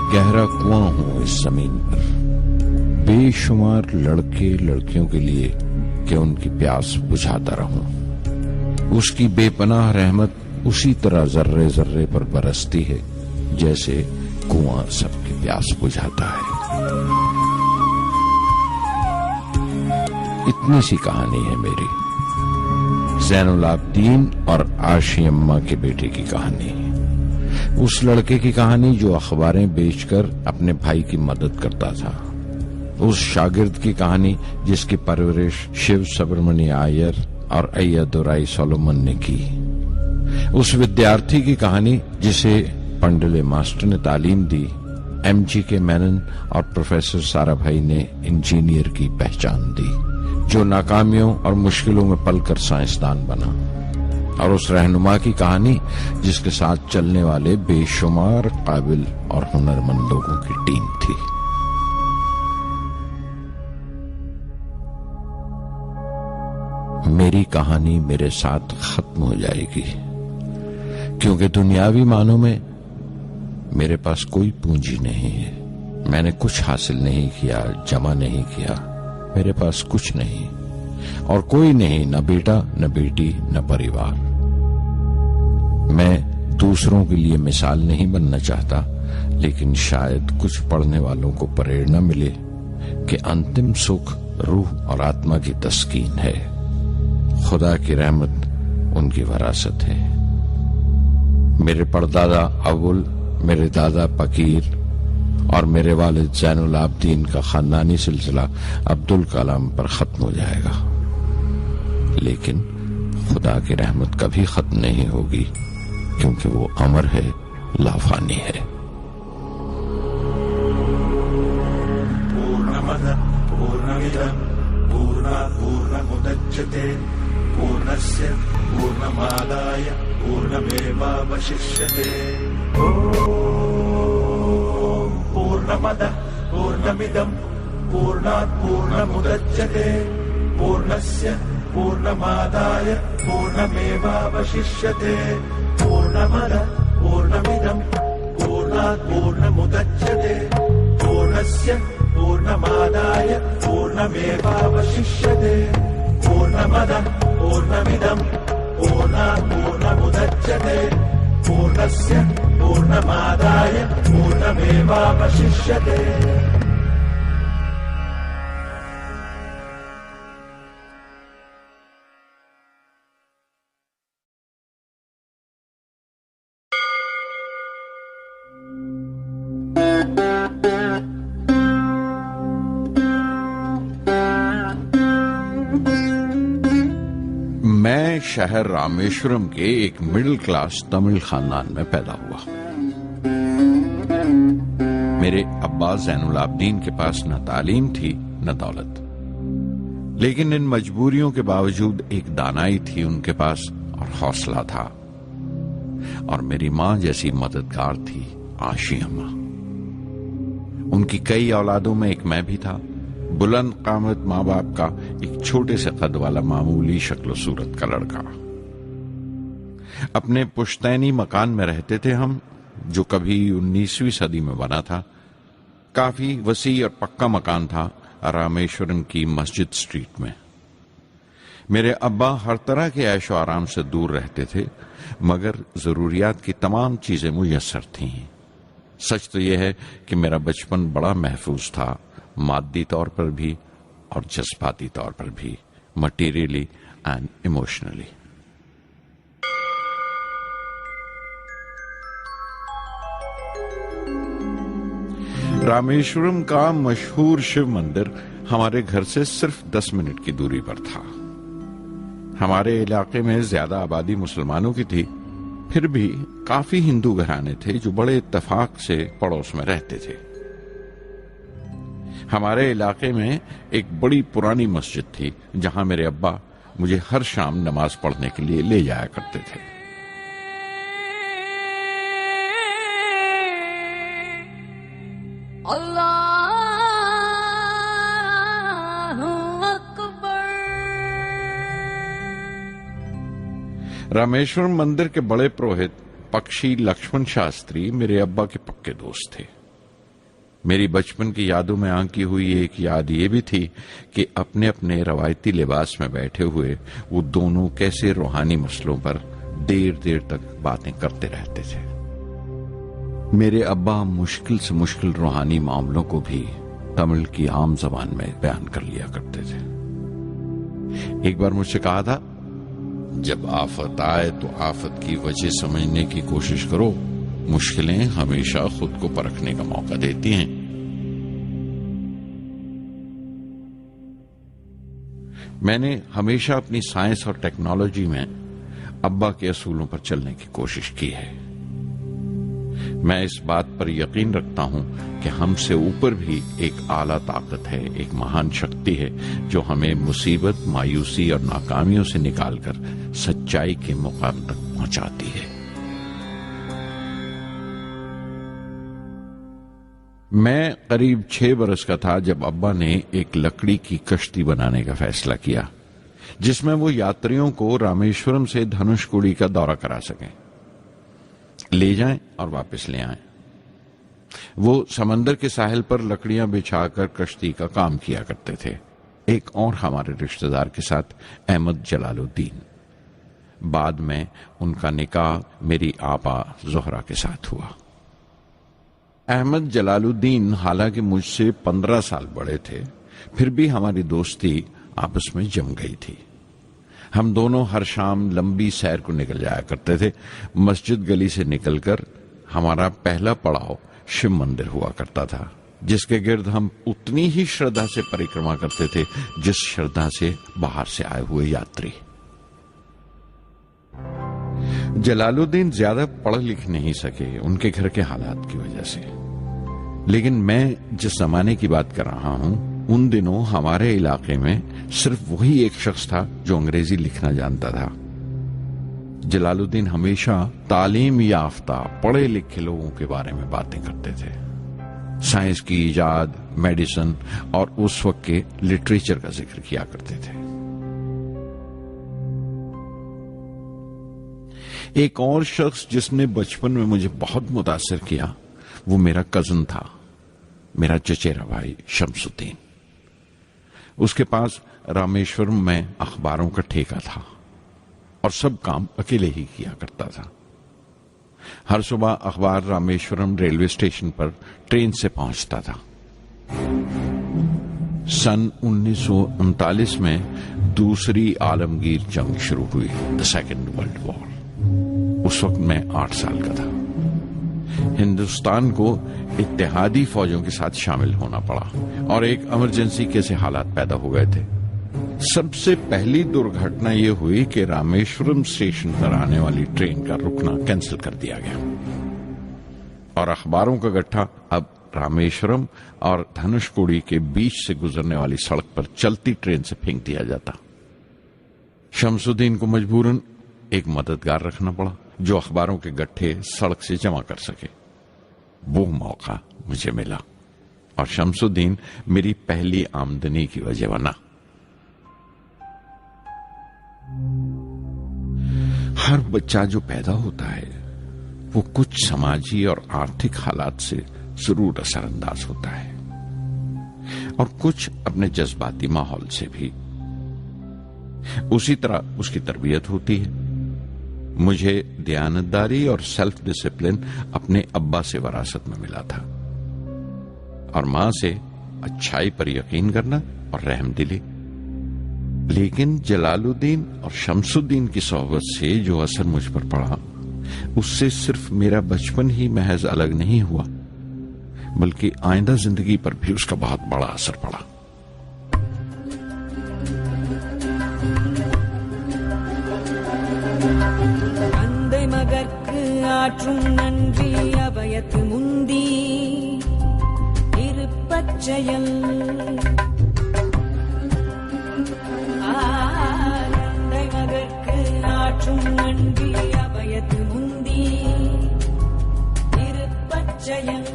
एक गहरा कुआं हूं इस जमीन पर, बेशुमार लड़के लड़कियों के लिए कि उनकी प्यास बुझाता रहूं। उसकी बेपनाह रहमत उसी तरह जर्रे जर्रे पर बरसती है जैसे कुआं सबकी प्यास बुझाता है। इतनी सी कहानी है मेरी, ज़ैनुल आबिदीन और आशी अम्मा के बेटे की कहानी। उस लड़के की कहानी जो अखबारें बेचकर अपने भाई की मदद करता था। उस शागिर्द की कहानी जिसकी परवरिश शिव सुब्रमण्य अय्यर और अय्यदुराई सोलोमन ने की। उस विद्यार्थी की कहानी जिसे पंडले मास्टर ने तालीम दी, MGK मेनन और प्रोफेसर साराभाई ने इंजीनियर की पहचान दी, जो नाकामियों और मुश्किलों में पलकर साइंसदान बना। और उस रहनुमा की कहानी जिसके साथ चलने वाले बेशुमार काबिल और हुनरमंद लोगों की टीम थी। मेरी कहानी मेरे साथ खत्म हो जाएगी, क्योंकि दुनियावी मानों में मेरे पास कोई पूंजी नहीं है। मैंने कुछ हासिल नहीं किया, जमा नहीं किया। मेरे पास कुछ नहीं और कोई नहीं, न बेटा, न बेटी, न परिवार। मैं दूसरों के लिए मिसाल नहीं बनना चाहता, लेकिन शायद कुछ पढ़ने वालों को प्रेरणा मिले कि अंतिम सुख रूह और आत्मा की तस्कीन है। खुदा की रहमत उनकी विरासत है। मेरे परदादा अबुल, मेरे दादा फकीर और मेरे वालिद ज़ैनुल आबिदीन का खानदानी सिलसिला अब्दुल कलाम पर खत्म हो जाएगा, लेकिन खुदा की रहमत कभी खत्म नहीं होगी, क्योंकि वो अमर है, लाफानी है। पूर्णमद पूर्णमिदं पूर्णात् पूर्णमुदच्यते पूर्णस्य पूर्णमादाय पूर्णमेवावशिष्यते। पूर्णमद पूर्णमिदं पूर्णात् पूर्णमुदच्यते पूर्णस्य पूर्णमादाय पूर्णमेवावशिष्यते। पूर्णमद पूर्णमिदं पूर्णात् पूर्णमुदच्यते पूर्णस्य पूर्णमादाय पूर्णमेवावशिष्यते। पूर्णमद पूर्णमिदं पूर्णात् पूर्णमुदच्यते पूर्णस्य पूर्णमादाय पूर्णमेवावशिष्यते। मैं शहर रामेश्वरम के एक मिडिल क्लास तमिल खानदान में पैदा हुआ। मेरे अब्बा ज़ैनुल आबिदीन के पास न तालीम थी न दौलत, लेकिन इन मजबूरियों के बावजूद एक दानाई थी उनके पास और हौसला था। और मेरी मां जैसी मददगार थी आशी अम्मा। उनकी कई औलादों में एक मैं भी था, बुलंद कामत माँ बाप का एक छोटे से कद वाला मामूली शक्ल सूरत का लड़का। अपने पुश्तैनी मकान में रहते थे हम, जो कभी 19वीं सदी में बना था। काफी वसी और पक्का मकान था रामेश्वरम की मस्जिद स्ट्रीट में। मेरे अब्बा हर तरह के ऐशो आराम से दूर रहते थे, मगर जरूरियात की तमाम चीजें मुयस्सर थीं। सच तो यह है कि मेरा बचपन बड़ा महफूज था, मादी तौर पर भी और जज्बाती तौर पर भी, मटीरियली एंड इमोशनली। रामेश्वरम का मशहूर शिव मंदिर हमारे घर से सिर्फ 10 मिनट की दूरी पर था। हमारे इलाके में ज्यादा आबादी मुसलमानों की थी, फिर भी काफी हिंदू घराने थे जो बड़े इत्तेफाक से पड़ोस में रहते थे। हमारे इलाके में एक बड़ी पुरानी मस्जिद थी, जहां मेरे अब्बा मुझे हर शाम नमाज पढ़ने के लिए ले जाया करते थे। रामेश्वरम मंदिर के बड़े पुरोहित पक्षी लक्ष्मण शास्त्री मेरे अब्बा के पक्के दोस्त थे। मेरी बचपन की यादों में आंकी हुई एक याद ये भी थी कि अपने अपने रवायती लिबास में बैठे हुए वो दोनों कैसे रूहानी मसलों पर देर देर तक बातें करते रहते थे। मेरे अब्बा मुश्किल से मुश्किल रूहानी मामलों को भी तमिल की आम जबान में बयान कर लिया करते थे। एक बार मुझसे कहा था, जब आफत आए तो आफत की वजह समझने की कोशिश करो, मुश्किलें हमेशा खुद को परखने का मौका देती हैं। मैंने हमेशा अपनी साइंस और टेक्नोलॉजी में अब्बा के असूलों पर चलने की कोशिश की है। मैं इस बात पर यकीन रखता हूं कि हमसे ऊपर भी एक आला ताकत है, एक महान शक्ति है जो हमें मुसीबत, मायूसी और नाकामियों से निकालकर सच्चाई के मुकाम तक पहुंचाती है। मैं करीब 6 बरस का था जब अब्बा ने एक लकड़ी की कश्ती बनाने का फैसला किया, जिसमें वो यात्रियों को रामेश्वरम से धनुषकोडी का दौरा करा सकें, ले जाएं और वापस ले आएं। वो समंदर के साहिल पर लकड़ियां बिछाकर कश्ती का काम किया करते थे। एक और हमारे रिश्तेदार के साथ, अहमद जलालुद्दीन। बाद में उनका निकाह मेरी आपा जोहरा के साथ हुआ। अहमद जलालुद्दीन हालांकि मुझसे 15 साल बड़े थे, फिर भी हमारी दोस्ती आपस में जम गई थी। हम दोनों हर शाम लंबी सैर को निकल जाया करते थे। मस्जिद गली से निकलकर हमारा पहला पड़ाव शिव मंदिर हुआ करता था, जिसके गिर्द हम उतनी ही श्रद्धा से परिक्रमा करते थे जिस श्रद्धा से बाहर से आए हुए यात्री। जलालुद्दीन ज्यादा पढ़ लिख नहीं सके उनके घर के हालात की वजह से, लेकिन मैं जिस जमाने की बात कर रहा हूं, उन दिनों हमारे इलाके में सिर्फ वही एक शख्स था जो अंग्रेजी लिखना जानता था। जलालुद्दीन हमेशा तालीम याफ्ता पढ़े लिखे लोगों के बारे में बातें करते थे, साइंस की इजाद, मेडिसिन और उस वक्त के लिटरेचर का जिक्र किया करते थे। एक और शख्स जिसने बचपन में मुझे बहुत मुतासिर किया, वो मेरा कजन था, मेरा चचेरा भाई शमसुद्दीन। उसके पास रामेश्वरम में अखबारों का ठेका था और सब काम अकेले ही किया करता था। हर सुबह अखबार रामेश्वरम रेलवे स्टेशन पर ट्रेन से पहुंचता था। सन 1939 में दूसरी आलमगीर जंग शुरू हुई, द सेकेंड वर्ल्ड वॉर। उस वक्त मैं 8 साल का था। हिंदुस्तान को इत्तेहादी फौजों के साथ शामिल होना पड़ा और एक इमरजेंसी के से हालात पैदा हो गए थे। सबसे पहली दुर्घटना यह हुई कि रामेश्वरम स्टेशन पर आने वाली ट्रेन का रुकना कैंसिल कर दिया गया और अखबारों का गट्ठा अब रामेश्वरम और धनुषकोडी के बीच से गुजरने वाली सड़क पर चलती ट्रेन से फेंक दिया जाता। शमसुद्दीन को मजबूरन एक मददगार रखना पड़ा जो अखबारों के गट्ठे सड़क से जमा कर सके। वो मौका मुझे मिला और शमसुद्दीन मेरी पहली आमदनी की वजह बना। हर बच्चा जो पैदा होता है वो कुछ समाजी और आर्थिक हालात से जरूर असरअंदाज होता है और कुछ अपने जज्बाती माहौल से भी। उसी तरह उसकी तरबियत होती है। मुझे दयानतदारी और सेल्फ डिसिप्लिन अपने अब्बा से विरासत में मिला था और मां से अच्छाई पर यकीन करना और रहमदिली। लेकिन जलालुद्दीन और शमसुद्दीन की सोहबत से जो असर मुझ पर पड़ा, उससे सिर्फ मेरा बचपन ही महज अलग नहीं हुआ, बल्कि आइंदा जिंदगी पर भी उसका बहुत बड़ा असर पड़ा। தந்தை மகற்கு ஆற்றும் நன்றி அபயத்து முந்தி இருப்பச்செயல் தந்தை மகற்கு ஆற்றும் நன்றி அபயத்து முந்தி இருப்பச்செயல்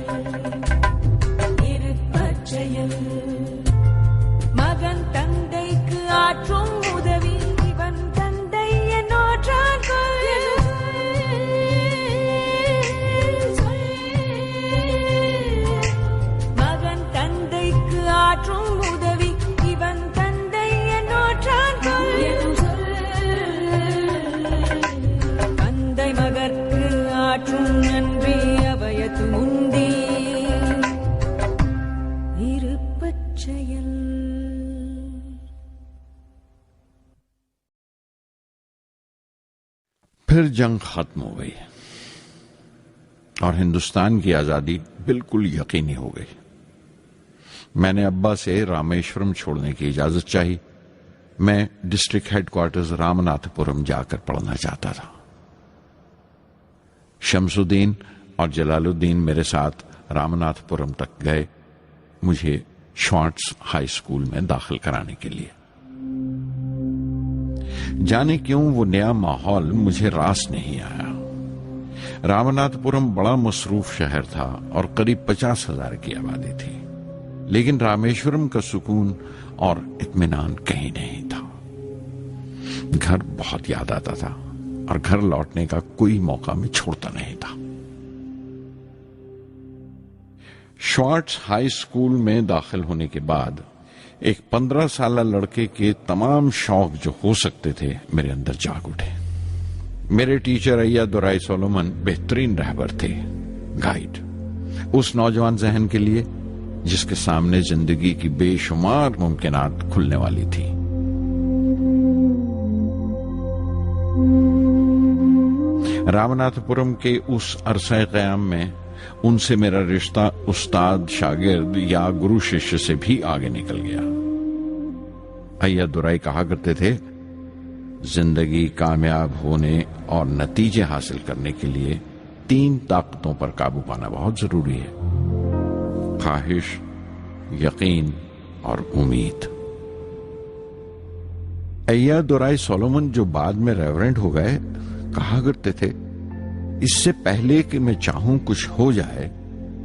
இருப்பச்செயல் மகன் தந்தைக்கு ஆற்றும் உதவி இவன் தந்தை என்னோற்றான் फिर जंग खत्म हो गई और हिंदुस्तान की आजादी बिल्कुल यकीनी हो गई। मैंने अब्बा से रामेश्वरम छोड़ने की इजाजत चाही। मैं डिस्ट्रिक्ट हेडक्वार्टर्स रामनाथपुरम जाकर पढ़ना चाहता था। शमसुद्दीन और जलालुद्दीन मेरे साथ रामनाथपुरम तक गए मुझे श्वार्ट्ज हाई स्कूल में दाखिल कराने के लिए। जाने क्यों वो नया माहौल मुझे रास नहीं आया। रामनाथपुरम बड़ा मसरूफ शहर था और करीब 50,000 की आबादी थी, लेकिन रामेश्वरम का सुकून और इत्मीनान कहीं नहीं था। घर बहुत याद आता था और घर लौटने का कोई मौका मैं छोड़ता नहीं था। श्वार्ट्ज हाई स्कूल में दाखिल होने के बाद एक 15 साल लड़के के तमाम शौक जो हो सकते थे मेरे अंदर जाग उठे। मेरे टीचर अय्यादुराई सोलोमन बेहतरीन रहबर थे, गाइड, उस नौजवान जहन के लिए जिसके सामने जिंदगी की बेशुमार मुमकिनात खुलने वाली थी। रामनाथपुरम के उस अरसा क़याम में उनसे मेरा रिश्ता उस्ताद शागिर्द या गुरु शिष्य से भी आगे निकल गया। अय्यादुराई कहा करते थे, जिंदगी कामयाब होने और नतीजे हासिल करने के लिए 3 ताकतों पर काबू पाना बहुत जरूरी है: ख्वाहिश, यकीन और उम्मीद। अय्यादुराई सोलोमन, जो बाद में रेवरेंड हो गए, कहा करते थे, इससे पहले कि मैं चाहूं कुछ हो जाए,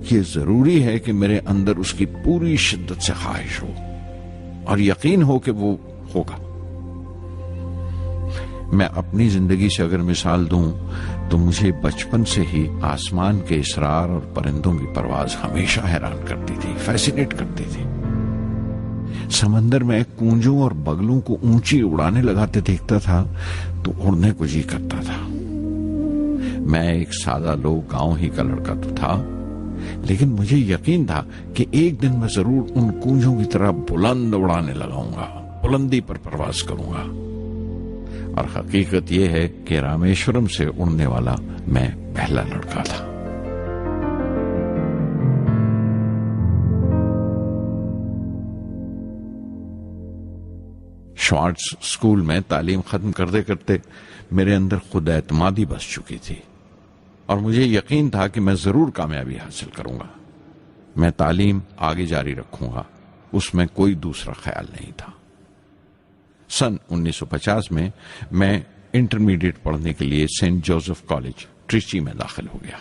ये जरूरी है कि मेरे अंदर उसकी पूरी शिद्दत से ख्वाहिश हो और यकीन हो कि वो होगा। मैं अपनी जिंदगी से अगर मिसाल दूं तो मुझे बचपन से ही आसमान के इसरार और परिंदों की परवाज हमेशा हैरान करती थी, फैसिनेट करती थी। समंदर में कूंजों और बगलों को ऊंची उड़ाने लगाते देखता था तो उड़ने को जी करता था। मैं एक सादा लोग गांव ही का लड़का तो था, लेकिन मुझे यकीन था कि एक दिन मैं जरूर उन कूंजों की तरह बुलंद उड़ाने लगाऊंगा, बुलंदी पर परवाज करूंगा। और हकीकत यह है कि रामेश्वरम से उड़ने वाला मैं पहला लड़का था। श्वार्ट्ज स्कूल में तालीम खत्म करते करते मेरे अंदर खुद एतमादी बस चुकी थी और मुझे यकीन था कि मैं जरूर कामयाबी हासिल करूंगा। मैं तालीम आगे जारी रखूंगा, उसमें कोई दूसरा ख्याल नहीं था। सन 1950 में मैं इंटरमीडिएट पढ़ने के लिए सेंट जोसेफ कॉलेज ट्रिची में दाखिल हो गया।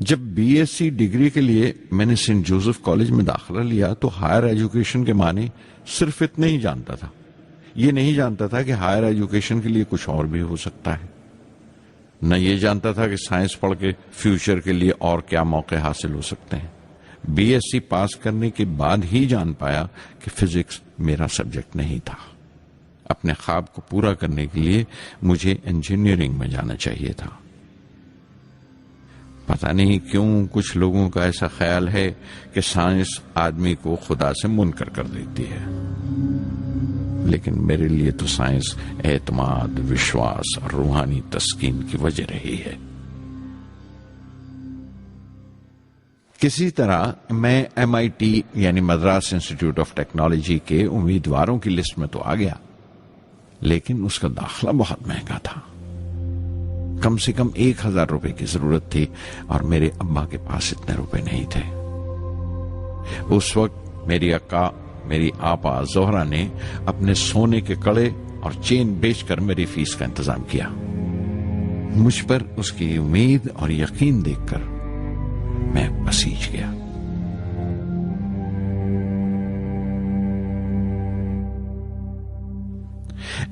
जब बीएससी डिग्री के लिए मैंने सेंट जोसेफ कॉलेज में दाखिला लिया तो हायर एजुकेशन के माने सिर्फ इतने ही जानता था। ये नहीं जानता था कि हायर एजुकेशन के लिए कुछ और भी हो सकता है। न ये जानता था कि साइंस पढ़ के फ्यूचर के लिए और क्या मौके हासिल हो सकते हैं। बीएससी पास करने के बाद ही जान पाया कि फिजिक्स मेरा सब्जेक्ट नहीं था। अपने ख्वाब को पूरा करने के लिए मुझे इंजीनियरिंग में जाना चाहिए था। पता नहीं क्यों कुछ लोगों का ऐसा ख्याल है कि साइंस आदमी को खुदा से मुनकर कर देती है, लेकिन मेरे लिए तो साइंस एतमाद, विश्वास और रूहानी तस्कीन की वजह रही है। किसी तरह मैं MIT यानी मद्रास इंस्टीट्यूट ऑफ टेक्नोलॉजी के उम्मीदवारों की लिस्ट में तो आ गया, लेकिन उसका दाखला बहुत महंगा था। कम से कम 1,000 रुपए की जरूरत थी और मेरे अब्बा के पास इतने रुपए नहीं थे। उस वक्त मेरी अक्का, मेरी आपा जोहरा ने अपने सोने के कड़े और चेन बेचकर मेरी फीस का इंतजाम किया। मुझ पर उसकी उम्मीद और यकीन देखकर मैं पसीज गया।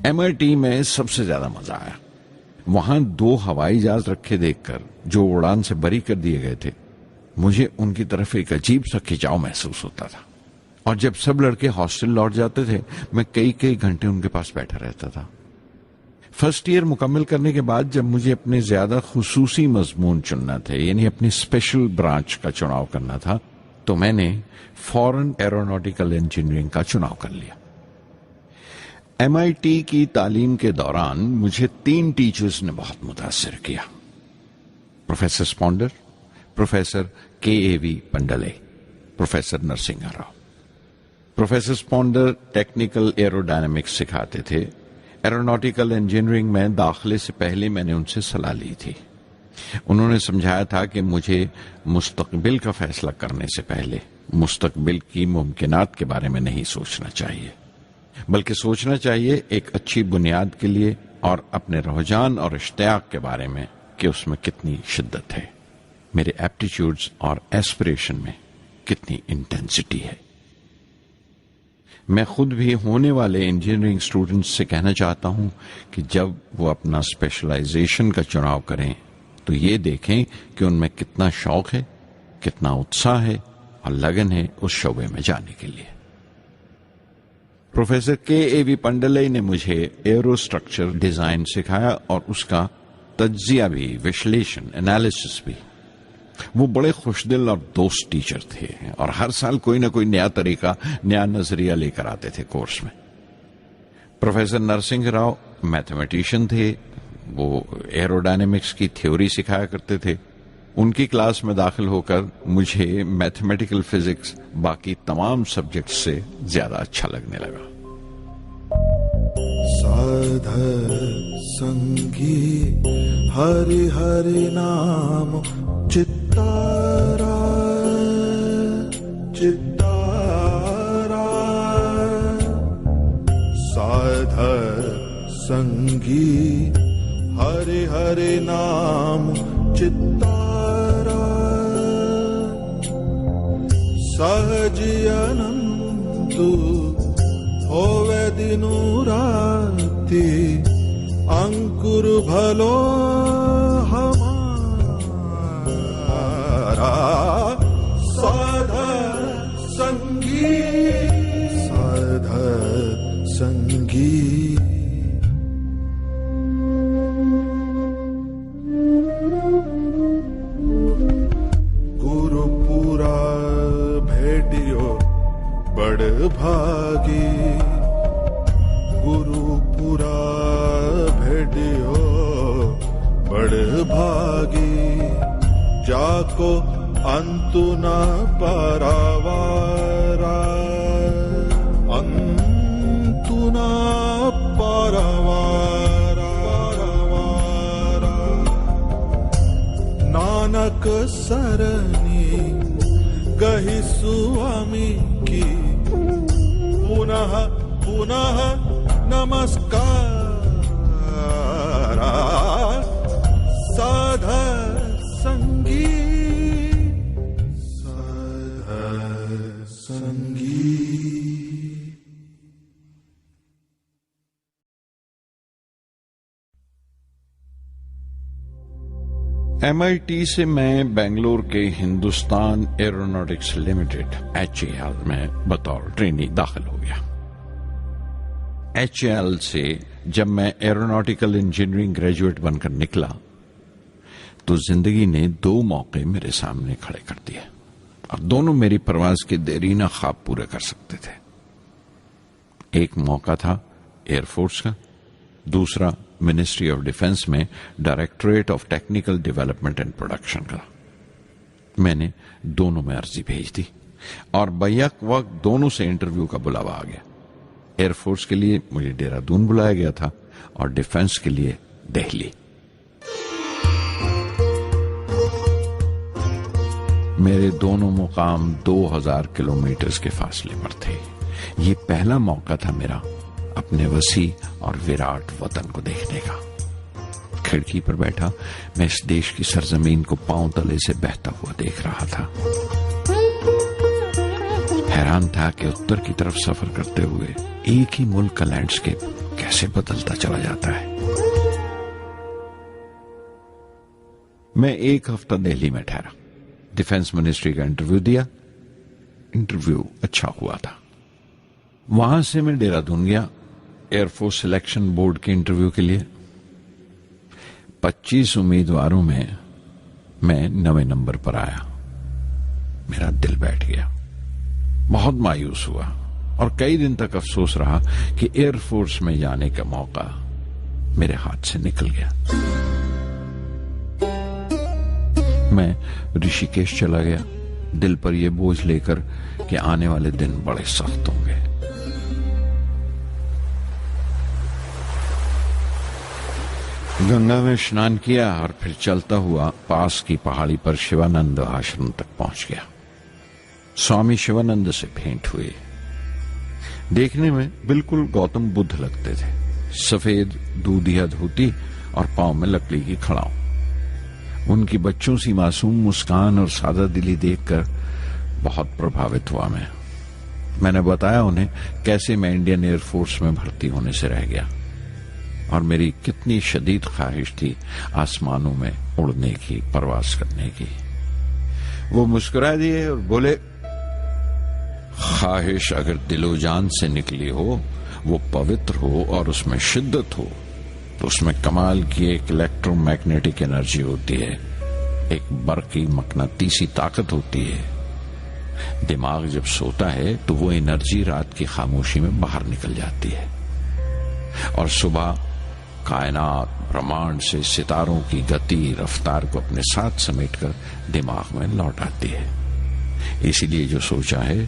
MIT में सबसे ज्यादा मजा आया। वहां 2 हवाई जहाज रखे देखकर जो उड़ान से बरी कर दिए गए थे, मुझे उनकी तरफ एक अजीब सा खिंचाव महसूस होता था। और जब सब लड़के हॉस्टल लौट जाते थे, मैं कई कई घंटे उनके पास बैठा रहता था। फर्स्ट ईयर मुकम्मल करने के बाद जब मुझे अपने ज्यादा खुसूसी मजमून चुनना थे, यानी अपनी स्पेशल ब्रांच का चुनाव करना था, तो मैंने फॉरेन एरोनॉटिकल इंजीनियरिंग का चुनाव कर लिया। MIT की तालीम के दौरान मुझे 3 टीचर्स ने बहुत मुतासिर किया। Professor Sponder, professor KAV Pandalai, professor Narasingha Rao. Professor Sponder technical aerodynamics सिखाते थे। एरोनॉटिकल इंजीनियरिंग में दाखिले से पहले मैंने उनसे सलाह ली थी। उन्होंने समझाया था कि मुझे मुस्तकबिल का फैसला करने से पहले मुस्तकबिल की मुमकिनात के बारे में नहीं सोचना चाहिए, बल्कि सोचना चाहिए एक अच्छी बुनियाद के लिए और अपने रुझान और इश्तियाक के बारे में कि उसमें कितनी शिद्दत है, मेरे एप्टीट्यूड्स और एस्पिरेशन में कितनी इंटेंसिटी है। मैं खुद भी होने वाले इंजीनियरिंग स्टूडेंट्स से कहना चाहता हूं कि जब वो अपना स्पेशलाइजेशन का चुनाव करें तो ये देखें कि उनमें कितना शौक है, कितना उत्साह है और लगन है उस शोबे में जाने के लिए। प्रोफेसर KAV पंडले ने मुझे एरो स्ट्रक्चर डिजाइन सिखाया और उसका तज्जिया भी, विश्लेषण, एनालिसिस भी। वो बड़े खुशदिल और दोस्त टीचर थे और हर साल कोई ना कोई नया तरीका, नया नजरिया लेकर आते थे कोर्स में। प्रोफेसर नरसिंह राव मैथमेटिशियन थे। वो एरोडायनेमिक्स की थ्योरी सिखाया करते थे। उनकी क्लास में दाखिल होकर मुझे मैथमेटिकल फिजिक्स बाकी तमाम सब्जेक्ट से ज्यादा अच्छा लगने लगा। साध संगी हरि हरि नाम चित्तारा चित्तारा, साध संगी हरि हरि नाम चित्तारा, सहजी अनंतु होवे दिनु राति, अंकुर भलो हमारा, साध संगी साध संगी। गुरुपुरा भेटियो बड़ भागी, गुरुपुरा भेटियो बड़ भागी, जाको अंतु न पारावारा, अंतु न पारावारा, नानक सरनी गही स्वामी की, पुनः पुनः नमस्कार, साध संगी साध संगी। MIT से मैं बेंगलोर के हिंदुस्तान एरोनॉटिक्स लिमिटेड HAL में बतौर ट्रेनी दाखिल हो गया। HAL से जब मैं एरोनॉटिकल इंजीनियरिंग ग्रेजुएट बनकर निकला तो जिंदगी ने 2 मौके मेरे सामने खड़े कर दिए और दोनों मेरी परवाज के देरीना ख्वाब पूरे कर सकते थे। एक मौका था एयरफोर्स का, दूसरा मिनिस्ट्री ऑफ डिफेंस में directorate of technical development and production का। मैंने दोनों में अर्जी भेज दी और बैक वक्त दोनों से इंटरव्यू का बुलावा आ गया। एयरफोर्स के लिए मुझे देहरादून बुलाया गया था और डिफेंस के लिए दिल्ली। मेरे दोनों मुकाम 2000 किलोमीटर के फासले पर थे। ये पहला मौका था मेरा अपने वसी और विराट वतन को देखने का। खिड़की पर बैठा मैं इस देश की सरजमीन को पांव तले से बहता हुआ देख रहा था। हैरान था कि उत्तर की तरफ सफर करते हुए एक ही मुल्क का लैंडस्केप कैसे बदलता चला जाता है। मैं 1 हफ्ता दिल्ली में ठहरा, डिफेंस मिनिस्ट्री का इंटरव्यू दिया। इंटरव्यू अच्छा हुआ था। वहां से मैं देहरादून गया एयरफोर्स सिलेक्शन बोर्ड के इंटरव्यू के लिए। 25 उम्मीदवारों में मैं 9वें नंबर पर आया। मेरा दिल बैठ गया, बहुत मायूस हुआ और कई दिन तक अफसोस रहा कि एयरफोर्स में जाने का मौका मेरे हाथ से निकल गया। मैं ऋषिकेश चला गया, दिल पर यह बोझ लेकर कि आने वाले दिन बड़े सख्त होंगे। गंगा में स्नान किया और फिर चलता हुआ पास की पहाड़ी पर शिवानंद आश्रम तक पहुंच गया। स्वामी शिवानंद से भेंट हुई। देखने में बिल्कुल गौतम बुद्ध लगते थे, सफेद दूधिया धोती और पांव में लकड़ी की खड़ाऊ। उनकी बच्चों सी मासूम मुस्कान और सादा दिली देखकर बहुत प्रभावित हुआ मैंने बताया उन्हें कैसे मैं इंडियन एयरफोर्स में भर्ती होने से रह गया और मेरी कितनी शदीद ख्वाहिश थी आसमानों में उड़ने की, परवास करने की। वो मुस्कुरा दिए और बोले, ख्वाहिश अगर दिलो जान से निकली हो, वो पवित्र हो और उसमें शिद्दत हो, तो उसमें कमाल की एक इलेक्ट्रोमैग्नेटिक एनर्जी होती है, एक बरकी मकनातीसी ताकत होती है। दिमाग जब सोता है तो वो एनर्जी रात की खामोशी में बाहर निकल जाती है और सुबह कायनात ब्रह्मांड से सितारों की गति रफ्तार को अपने साथ समेटकर दिमाग में लौट आती है। इसीलिए जो सोचा है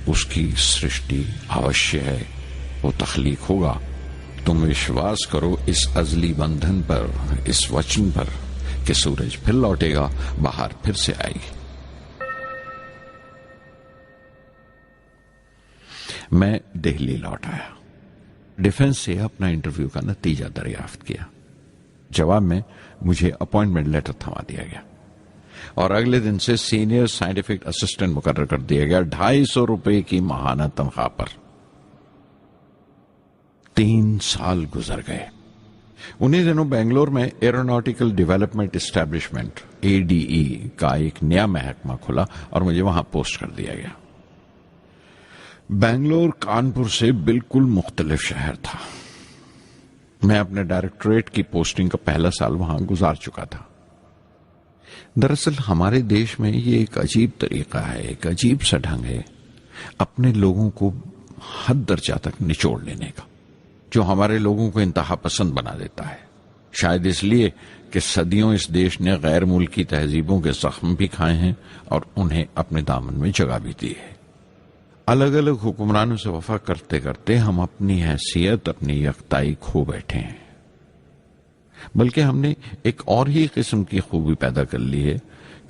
उसकी सृष्टि अवश्य है, वो तख्लीक होगा। तुम विश्वास करो इस अजली बंधन पर, इस वचन पर कि सूरज फिर लौटेगा, बाहर फिर से आएगी। मैं दिल्ली लौट आया, डिफेंस से अपना इंटरव्यू का नतीजा दरियाफ्त किया। जवाब में मुझे अपॉइंटमेंट लेटर थमा दिया गया और अगले दिन से सीनियर साइंटिफिक असिस्टेंट मुकर्रर कर दिया गया 250 रुपए की माहाना तनख्वाह पर। 3 साल गुजर गए। उन्हीं दिनों बेंगलोर में एरोनॉटिकल डेवलपमेंट एस्टेब्लिशमेंट ADE का एक नया महकमा खुला और मुझे वहां पोस्ट कर दिया गया। बेंगलोर कानपुर से बिल्कुल मुख्तलिफ शहर था। मैं अपने डायरेक्टोरेट की पोस्टिंग का पहला साल वहां गुजार चुका था। दरअसल हमारे देश में ये एक अजीब तरीका है, एक अजीब सा ढंग है अपने लोगों को हद दर्जा तक निचोड़ लेने का, जो हमारे लोगों को इंतहा पसंद बना देता है। शायद इसलिए कि सदियों इस देश ने गैर मुल्की तहजीबों के जख्म भी खाए हैं और उन्हें अपने दामन में जगह भी दी है। अलग अलग हुक्मरानों से वफा करते करते हम अपनी हैसियत, अपनी यकताई खो बैठे हैं। बल्कि हमने एक और ही किस्म की खूबी पैदा कर ली है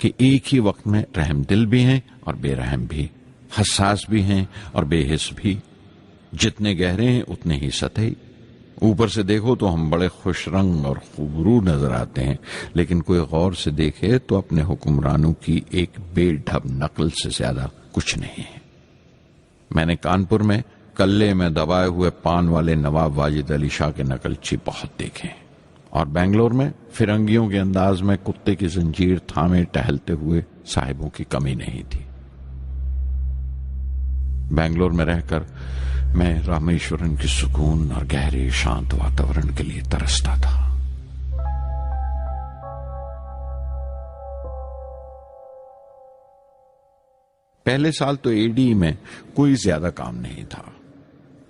कि एक ही वक्त में रहम दिल भी हैं और बेरहम भी, हसास भी हैं और बेहिस भी। जितने गहरे हैं उतने ही सतही। ऊपर से देखो तो हम बड़े खुश रंग और खूबरू नजर आते हैं, लेकिन कोई गौर से देखे तो अपने हुक्मरानों की एक बेढब नकल से ज्यादा कुछ नहीं है। मैंने कानपुर में कल्ले में दबाए हुए पान वाले नवाब वाजिद अली शाह के नकलची बहुत देखे और बेंगलोर में फिरंगियों के अंदाज में कुत्ते की जंजीर थामे टहलते हुए साहिबों की कमी नहीं थी। बेंगलोर में रहकर मैं रामेश्वरम की सुकून और गहरे शांत वातावरण के लिए तरसता था। पहले साल तो ADE में कोई ज्यादा काम नहीं था।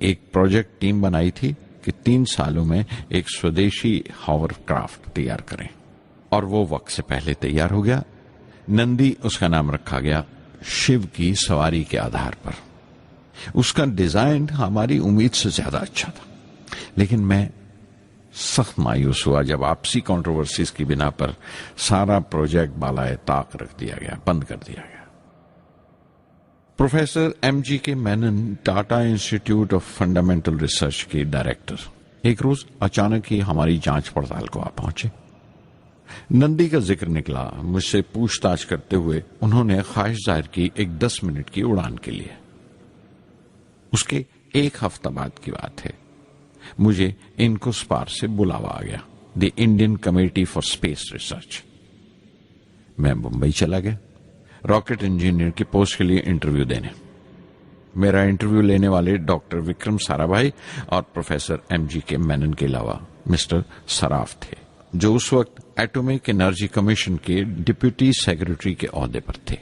एक प्रोजेक्ट टीम बनाई थी कि 3 सालों में एक स्वदेशी हॉवरक्राफ्ट तैयार करें और वो वक्त से पहले तैयार हो गया। नंदी उसका नाम रखा गया, शिव की सवारी के आधार पर। उसका डिजाइन हमारी उम्मीद से ज्यादा अच्छा था, लेकिन मैं सख्त मायूस हुआ जब आपसी कंट्रोवर्सीज की बिना पर सारा प्रोजेक्ट बालाए ताक रख दिया गया, बंद कर दिया गया। Professor MGK Menon, Tata institute of fundamental research के डायरेक्टर, एक रोज अचानक ही हमारी जांच पड़ताल को आ पहुंचे। नंदी का जिक्र निकला। मुझसे पूछताछ करते हुए उन्होंने ख्वाहिश जाहिर की एक 10 मिनट की उड़ान के लिए। उसके 1 हफ्ता बाद की बात है। मुझे इनकोस्पार से बुलावा आ गया, the Indian committee for space research. मैं मुंबई चला गया रॉकेट इंजीनियर की पोस्ट के लिए इंटरव्यू देने। मेरा इंटरव्यू लेने वाले डॉक्टर विक्रम साराभाई और प्रोफेसर MGK मेनन के अलावा मिस्टर सराफ थे, जो उस वक्त एटॉमिक एनर्जी कमीशन के डिप्यूटी सेक्रेटरी के ओहदे पर थे।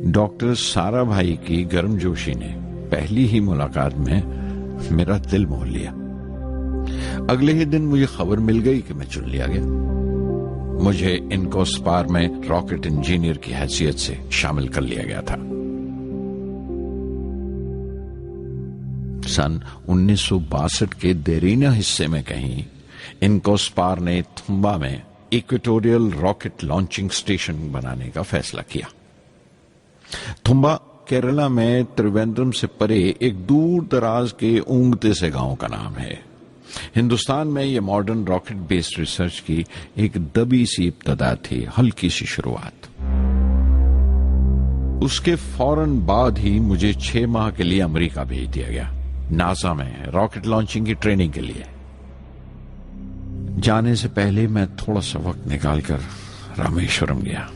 डॉक्टर साराभाई की गर्मजोशी ने पहली ही मुलाकात में मेरा दिल मोह लिया। अगले ही दिन मुझे खबर मिल गई कि मैं चुन लिया गया। मुझे इनकोस्पार में रॉकेट इंजीनियर की हैसियत से शामिल कर लिया गया था। सन 1962 के देरीना हिस्से में कहीं इनकोस्पार ने थुम्बा में इक्वेटोरियल रॉकेट लॉन्चिंग स्टेशन बनाने का फैसला किया। थुम्बा केरला में त्रिवेंद्रम से परे एक दूर दराज के ऊंगते से गांव का नाम है। हिंदुस्तान में यह मॉडर्न रॉकेट बेस्ड रिसर्च की एक दबी सी इब्तदा थी, हल्की सी शुरुआत। उसके फौरन बाद ही मुझे 6 माह के लिए अमेरिका भेज दिया गया, नासा में रॉकेट लॉन्चिंग की ट्रेनिंग के लिए। जाने से पहले मैं थोड़ा सा वक्त निकालकर रामेश्वरम गया।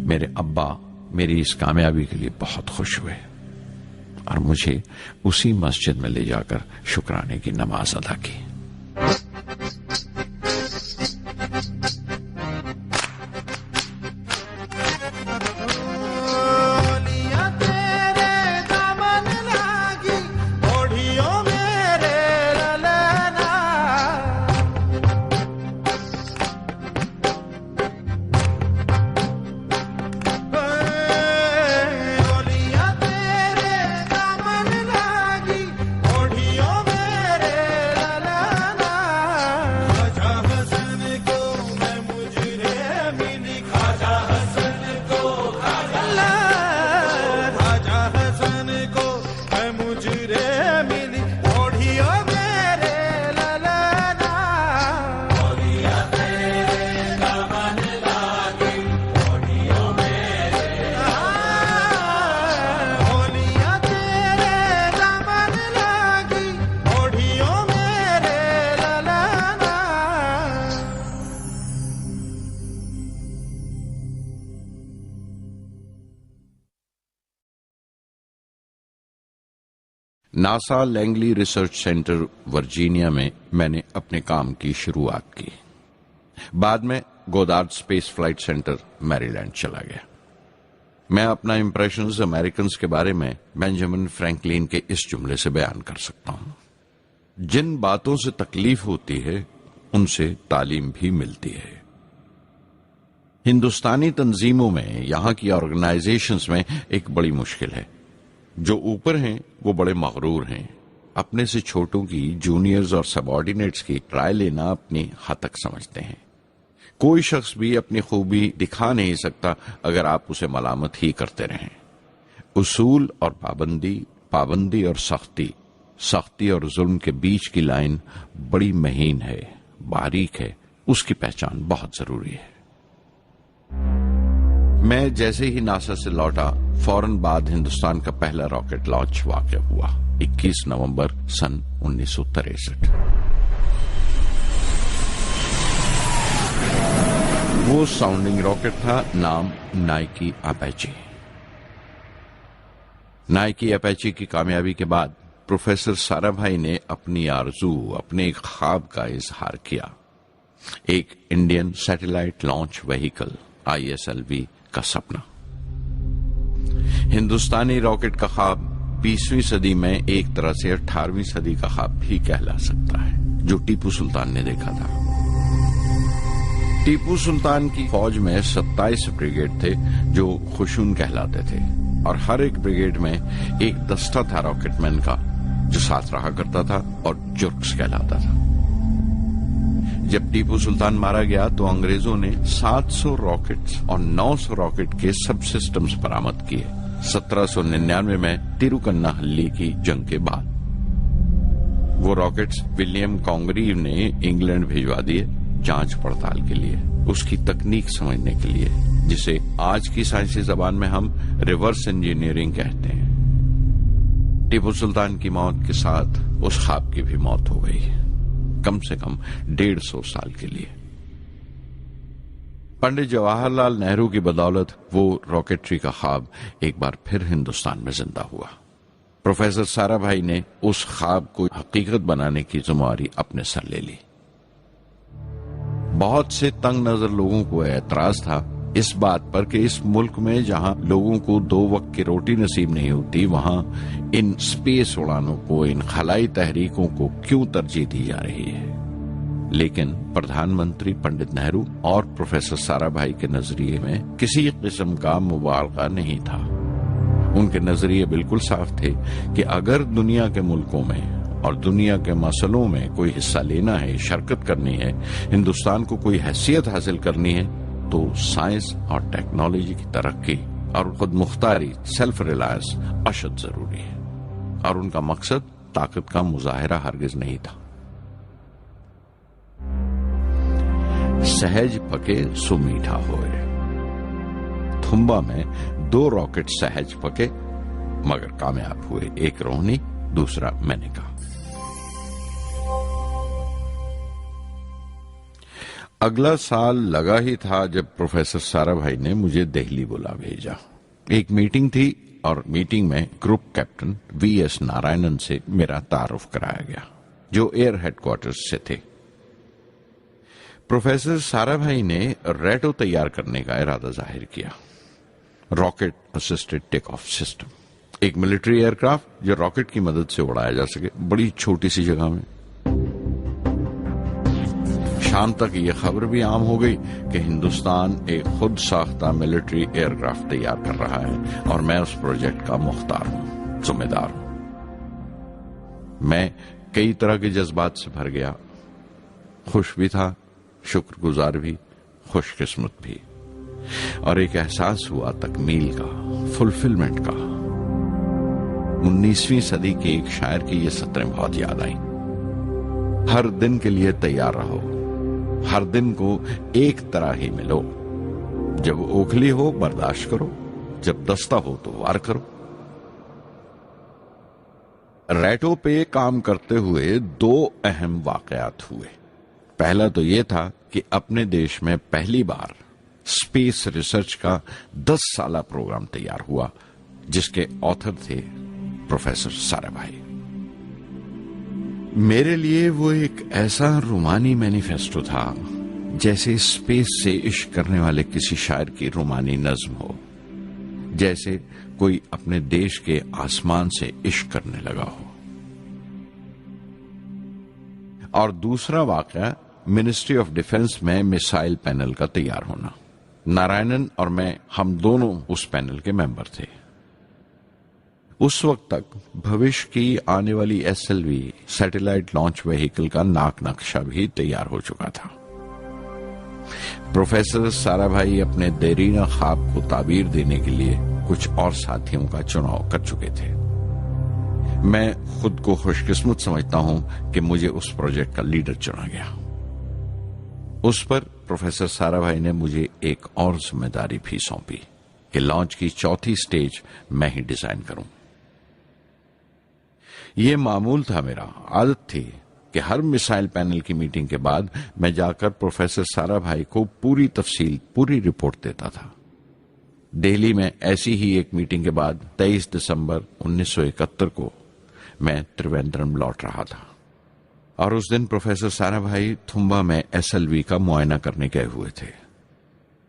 मेरे अब्बा मेरी इस कामयाबी के लिए बहुत खुश हुए और मुझे उसी मस्जिद में ले जाकर शुक्राने की नमाज अदा की। NASA Langley research centre Virginia में मैंने अपने काम की शुरुआत की। बाद में Goddard space flight centre Maryland चला गया। मैं अपना इंप्रेशंस अमेरिकन्स के बारे में बेंजामिन फ्रैंकलिन के इस जुमले से बयान कर सकता हूं, जिन बातों से तकलीफ होती है उनसे तालीम भी मिलती है। हिंदुस्तानी तंजीमों में, यहां की ऑर्गेनाइजेशंस में एक बड़ी मुश्किल है। जो ऊपर हैं वो बड़े मगरूर हैं। अपने से छोटों की, जूनियर्स और सबऑर्डिनेट्स की राय लेना अपनी हद तक समझते हैं। कोई शख्स भी अपनी खूबी दिखा नहीं सकता अगर आप उसे मलामत ही करते रहें। उसूल और पाबंदी, पाबंदी और सख्ती, सख्ती और जुल्म के बीच की लाइन बड़ी महीन है, बारीक है। उसकी पहचान बहुत जरूरी है। मैं जैसे ही नासा से लौटा, फौरन बाद हिंदुस्तान का पहला रॉकेट लॉन्च वाक़या हुआ 21 नवंबर सन 1963। वो साउंडिंग रॉकेट था, नाम नाइकी अपेची। नाइकी अपेची की कामयाबी के बाद प्रोफेसर साराभाई ने अपनी आरजू, अपने एक ख्वाब का इजहार किया। एक Indian satellite launch vehicle ISLV का सपना। हिंदुस्तानी रॉकेट का ख्वाब 20वीं सदी में एक तरह से 18वीं सदी का ख्वाब भी कहला सकता है, जो टीपू सुल्तान ने देखा था। टीपू सुल्तान की फौज में 27 ब्रिगेड थे जो खुशून कहलाते थे, और हर एक ब्रिगेड में एक दस्ता था रॉकेटमैन का जो साथ रहा करता था और जुर्क्स कहलाता था। जब टीपू सुल्तान मारा गया तो अंग्रेजों ने 700 रॉकेट्स और 900 रॉकेट के सब सिस्टम्स बरामद किए 1799 में तिरुकन्नाहल्ली की जंग के बाद। वो रॉकेट्स विलियम कॉन्गरीव ने इंग्लैंड भिजवा दिए जांच पड़ताल के लिए, उसकी तकनीक समझने के लिए, जिसे आज की साइंसी जबान में हम रिवर्स इंजीनियरिंग कहते हैं। टीपू सुल्तान की मौत के साथ उस ख्वाब की भी मौत हो गई, कम से कम 150 साल के लिए। पंडित जवाहरलाल नेहरू की बदौलत वो रॉकेटरी का ख्वाब एक बार फिर हिंदुस्तान में जिंदा हुआ। प्रोफेसर साराभाई ने उस ख्वाब को हकीकत बनाने की जिम्मेदारी अपने सर ले ली। बहुत से तंग नजर लोगों को एतराज था इस बात पर कि इस मुल्क में जहां लोगों को 2 वक्त की रोटी नसीब नहीं होती, वहां इन स्पेस उड़ानों को, इन खलाई तहरीकों को क्यों तरजीह दी जा रही है। लेकिन प्रधानमंत्री पंडित नेहरू और प्रोफेसर साराभाई के नजरिए में किसी किस्म का मुबालगा नहीं था। उनके नजरिए बिल्कुल साफ थे कि अगर दुनिया के मुल्कों में और दुनिया के मसलों में कोई हिस्सा लेना है, शिरकत करनी है, हिंदुस्तान को कोई हैसियत हासिल करनी है, तो साइंस और टेक्नोलॉजी की तरक्की और खुद मुख्तारी, सेल्फ रिलायंस अशद जरूरी है। और उनका मकसद ताकत का मुजाहिरा हरगिज नहीं था। सहज पके सो मीठा होए। थुम्बा में 2 रॉकेट सहज पके मगर कामयाब हुए, एक रोहिणी, दूसरा मेनका। अगला साल लगा ही था जब प्रोफेसर साराभाई ने मुझे दिल्ली बुला भेजा। एक मीटिंग थी और मीटिंग में ग्रुप कैप्टन वीएस नारायणन से मेरा तारुफ कराया गया, जो एयर हेडक्वार्टर्स से थे। प्रोफेसर साराभाई ने रेटो तैयार करने का इरादा जाहिर किया, rocket assisted take off system, एक मिलिट्री एयरक्राफ्ट जो रॉकेट की मदद से उड़ाया जा सके बड़ी छोटी सी जगह में। शाम तक यह खबर भी आम हो गई कि हिंदुस्तान एक खुद साख्ता मिलिट्री एयरक्राफ्ट तैयार कर रहा है और मैं उस प्रोजेक्ट का मुख्तार हूं, जिम्मेदार हूं। मैं कई तरह के जज्बात से भर गया, खुश भी था, शुक्रगुजार भी, खुशकिस्मत भी, और एक एहसास हुआ तकमील का, फुलफिलमेंट का। 19वीं सदी के एक शायर की ये सत्रें बहुत याद आई। हर दिन के लिए तैयार रहो, हर दिन को एक तरह ही मिलो। जब ओखली हो बर्दाश्त करो, जब दस्ता हो तो वार करो। रेटो पे काम करते हुए 2 अहम वाकयात हुए। पहला तो यह था कि अपने देश में पहली बार स्पेस रिसर्च का 10 साला प्रोग्राम तैयार हुआ, जिसके ऑथर थे प्रोफेसर साराभाई। मेरे लिए वो एक ऐसा रूमानी मैनिफेस्टो था जैसे स्पेस से इश्क करने वाले किसी शायर की रूमानी नज्म हो, जैसे कोई अपने देश के आसमान से इश्क करने लगा हो। और दूसरा वाकया मिनिस्ट्री ऑफ डिफेंस में मिसाइल पैनल का तैयार होना। नारायणन और मैं, हम दोनों उस पैनल के मेंबर थे। उस वक्त तक भविष्य की आने वाली SLV सैटेलाइट लॉन्च व्हीकल का नाक नक्शा भी तैयार हो चुका था। प्रोफेसर साराभाई अपने देरीना ख्वाब को ताबीर देने के लिए कुछ और साथियों का चुनाव कर चुके थे। मैं खुद को खुशकिस्मत समझता हूं कि मुझे उस प्रोजेक्ट का लीडर चुना गया। उस पर प्रोफेसर साराभाई ने मुझे एक और जिम्मेदारी भी सौंपी कि लॉन्च की 4थी स्टेज मैं ही डिजाइन करूं। यह मामूल था, मेरा आदत थी कि हर मिसाइल पैनल की मीटिंग के बाद मैं जाकर प्रोफेसर साराभाई को पूरी तफसील, पूरी रिपोर्ट देता था। दिल्ली में ऐसी ही एक मीटिंग के बाद 23 दिसंबर 1971 को मैं त्रिवेंद्रम लौट रहा था और उस दिन प्रोफेसर साराभाई थुम्बा में SLV का मुआयना करने गए हुए थे।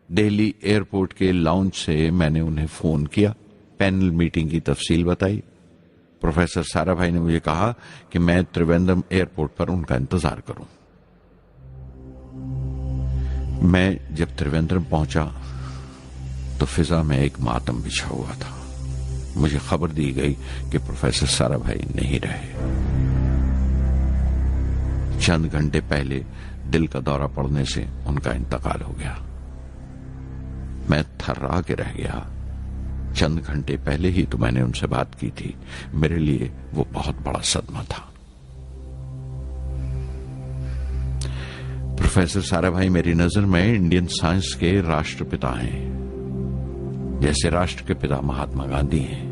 दिल्ली एयरपोर्ट के लाउंज से मैंने उन्हें फोन किया, पैनल मीटिंग की तफसील बताई। प्रोफेसर साराभाई ने मुझे कहा कि मैं त्रिवेंद्रम एयरपोर्ट पर उनका इंतजार करूं। मैं जब त्रिवेंद्रम पहुंचा तो फिजा में एक मातम बिछा हुआ था। मुझे खबर दी गई कि प्रोफेसर साराभाई नहीं रहे। चंद घंटे पहले दिल का दौरा पड़ने से उनका इंतकाल हो गया। मैं थर्रा के रह गया। चंद घंटे पहले ही तो मैंने उनसे बात की थी। मेरे लिए वो बहुत बड़ा सदमा था। प्रोफेसर साराभाई मेरी नजर में इंडियन साइंस के राष्ट्रपिता हैं, जैसे राष्ट्र के पिता महात्मा गांधी हैं।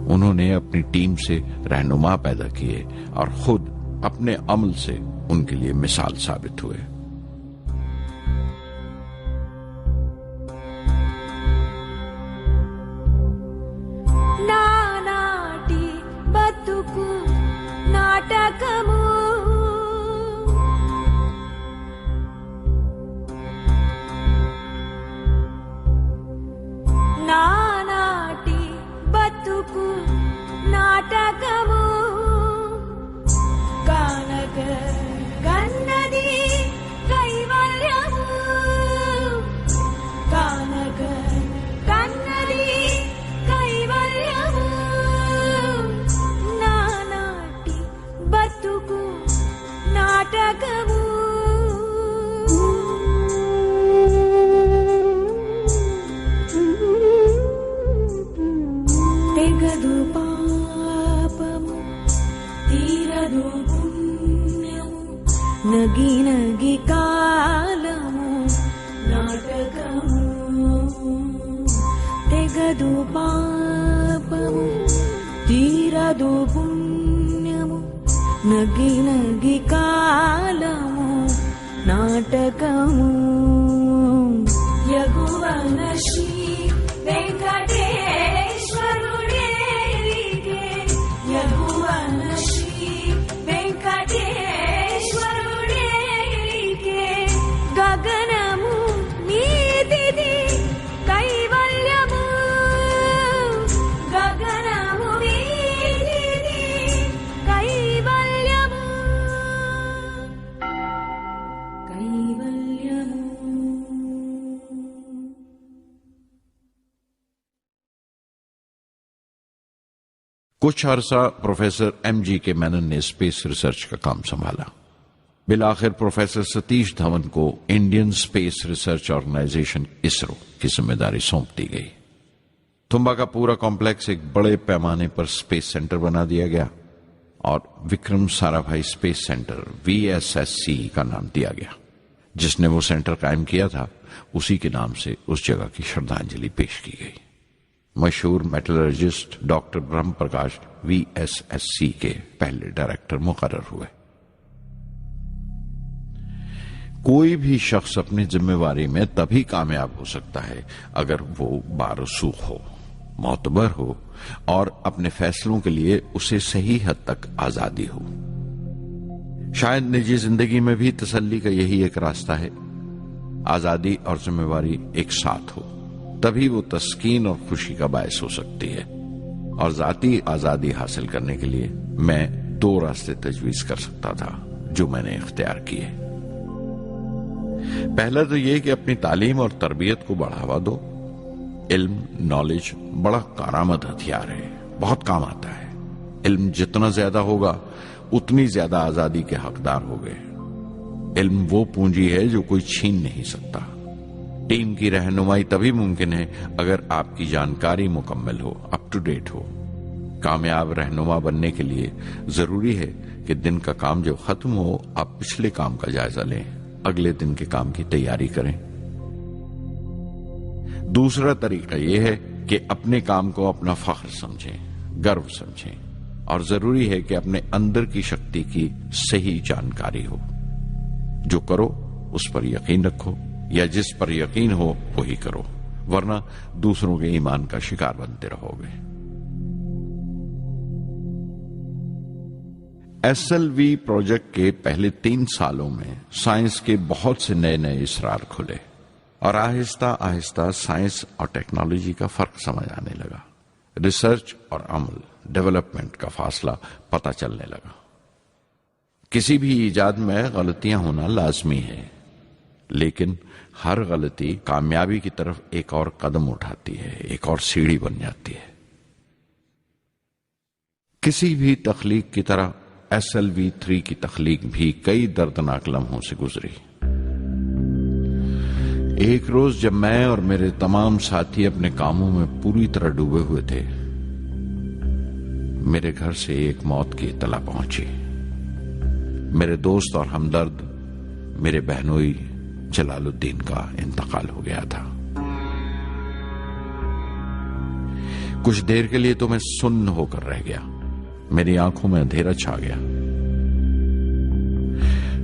उन्होंने अपनी टीम से रहनुमा पैदा किए और खुद अपने अमल से उनके लिए मिसाल साबित हुए। నానాటి బతుకు నాటకము బతుకు నాటకము కానక కన్నది కైవల్యము కానక కన్నది కైవల్యము నానాటి బతుకు నాటకము తెగదు పాపము తీరదు పుణ్యము నగి నగి కాలము నాటకము తెగదు పాపము తీరదు పుణ్యము నగి నగి కాలము నాటకము యగువన శ్రీ వెంకటేశ్వరుడేలిగే యగువన శ్రీ వెంకటేశ్వరుడేలిగే గగనము మీదిది కైవల్యము గగనము మీదిది కైవల్యము కైవల్యము कुछ अरसा प्रोफेसर एमजी के मेनन ने स्पेस रिसर्च का काम संभाला। बिलाखिर प्रोफेसर सतीश धवन को Indian Space Research Organisation ISRO की जिम्मेदारी सौंप दी गई। तुम्बा का पूरा कॉम्प्लेक्स एक बड़े पैमाने पर स्पेस सेंटर बना दिया गया और Vikram Sarabhai space centre VSSC का नाम दिया गया। जिसने वो सेंटर कायम किया था उसी के नाम से उस जगह की श्रद्धांजलि पेश की गई। मशहूर मेटलर्जिस्ट डॉक्टर ब्रह्म प्रकाश VSSC के पहले डायरेक्टर मुकर्रर हुए। कोई भी शख्स अपनी जिम्मेवारी में तभी कामयाब हो सकता है अगर वो बारसूख हो, मोतबर हो और अपने फैसलों के लिए उसे सही हद तक आजादी हो। शायद निजी जिंदगी में भी तसल्ली का यही एक रास्ता है। आजादी और जिम्मेवारी एक साथ हो तभी वो तस्कीन और खुशी का बायस हो सकती है। और जाती आजादी हासिल करने के लिए मैं 2 रास्ते तजवीज कर सकता था जो मैंने इख्तियार किए। पहला तो ये कि अपनी तालीम और तरबियत को बढ़ावा दो। इल्म, नॉलेज बड़ा कारआमद हथियार है, बहुत काम आता है। इल्म जितना ज्यादा होगा उतनी ज्यादा आजादी के हकदार होगे। इल्म वो पूंजी है जो कोई छीन नहीं सकता। टीम की रहनुमाई तभी मुमकिन है अगर आपकी जानकारी मुकम्मल हो, अप टू डेट हो। कामयाब रहनुमा बनने के लिए जरूरी है कि दिन का काम जब खत्म हो आप पिछले काम का जायजा लें, अगले दिन के काम की तैयारी करें। दूसरा तरीका यह है कि अपने काम को अपना फख्र समझें, गर्व समझें और जरूरी है कि अपने अंदर की शक्ति की सही जानकारी हो। जो करो उस पर यकीन रखो या जिस पर यकीन हो वही करो, वरना दूसरों के ईमान का शिकार बनते रहोगे। SLV प्रोजेक्ट के पहले 3 सालों में साइंस के बहुत से नए नए इसरार खुले और आहिस्ता आहिस्ता साइंस और टेक्नोलॉजी का फर्क समझ आने लगा। रिसर्च और अमल, डेवलपमेंट का फासला पता चलने लगा। किसी भी इजाद में गलतियां होना लाजमी है, लेकिन हर गलती कामयाबी की तरफ एक और कदम उठाती है, एक और सीढ़ी बन जाती है। किसी भी तख्लीक की तरह SLV-3 की तख्लीक भी कई दर्दनाक लम्हों से गुजरी। एक रोज जब मैं और मेरे तमाम साथी अपने कामों में पूरी तरह डूबे हुए थे, मेरे घर से एक मौत की इत्तला पहुंची। मेरे दोस्त और हमदर्द मेरे बहनोई जलालुद्दीन का इंतकाल हो गया था। कुछ देर के लिए तो मैं सुन्न होकर रह गया, मेरी आंखों में अंधेरा छा गया।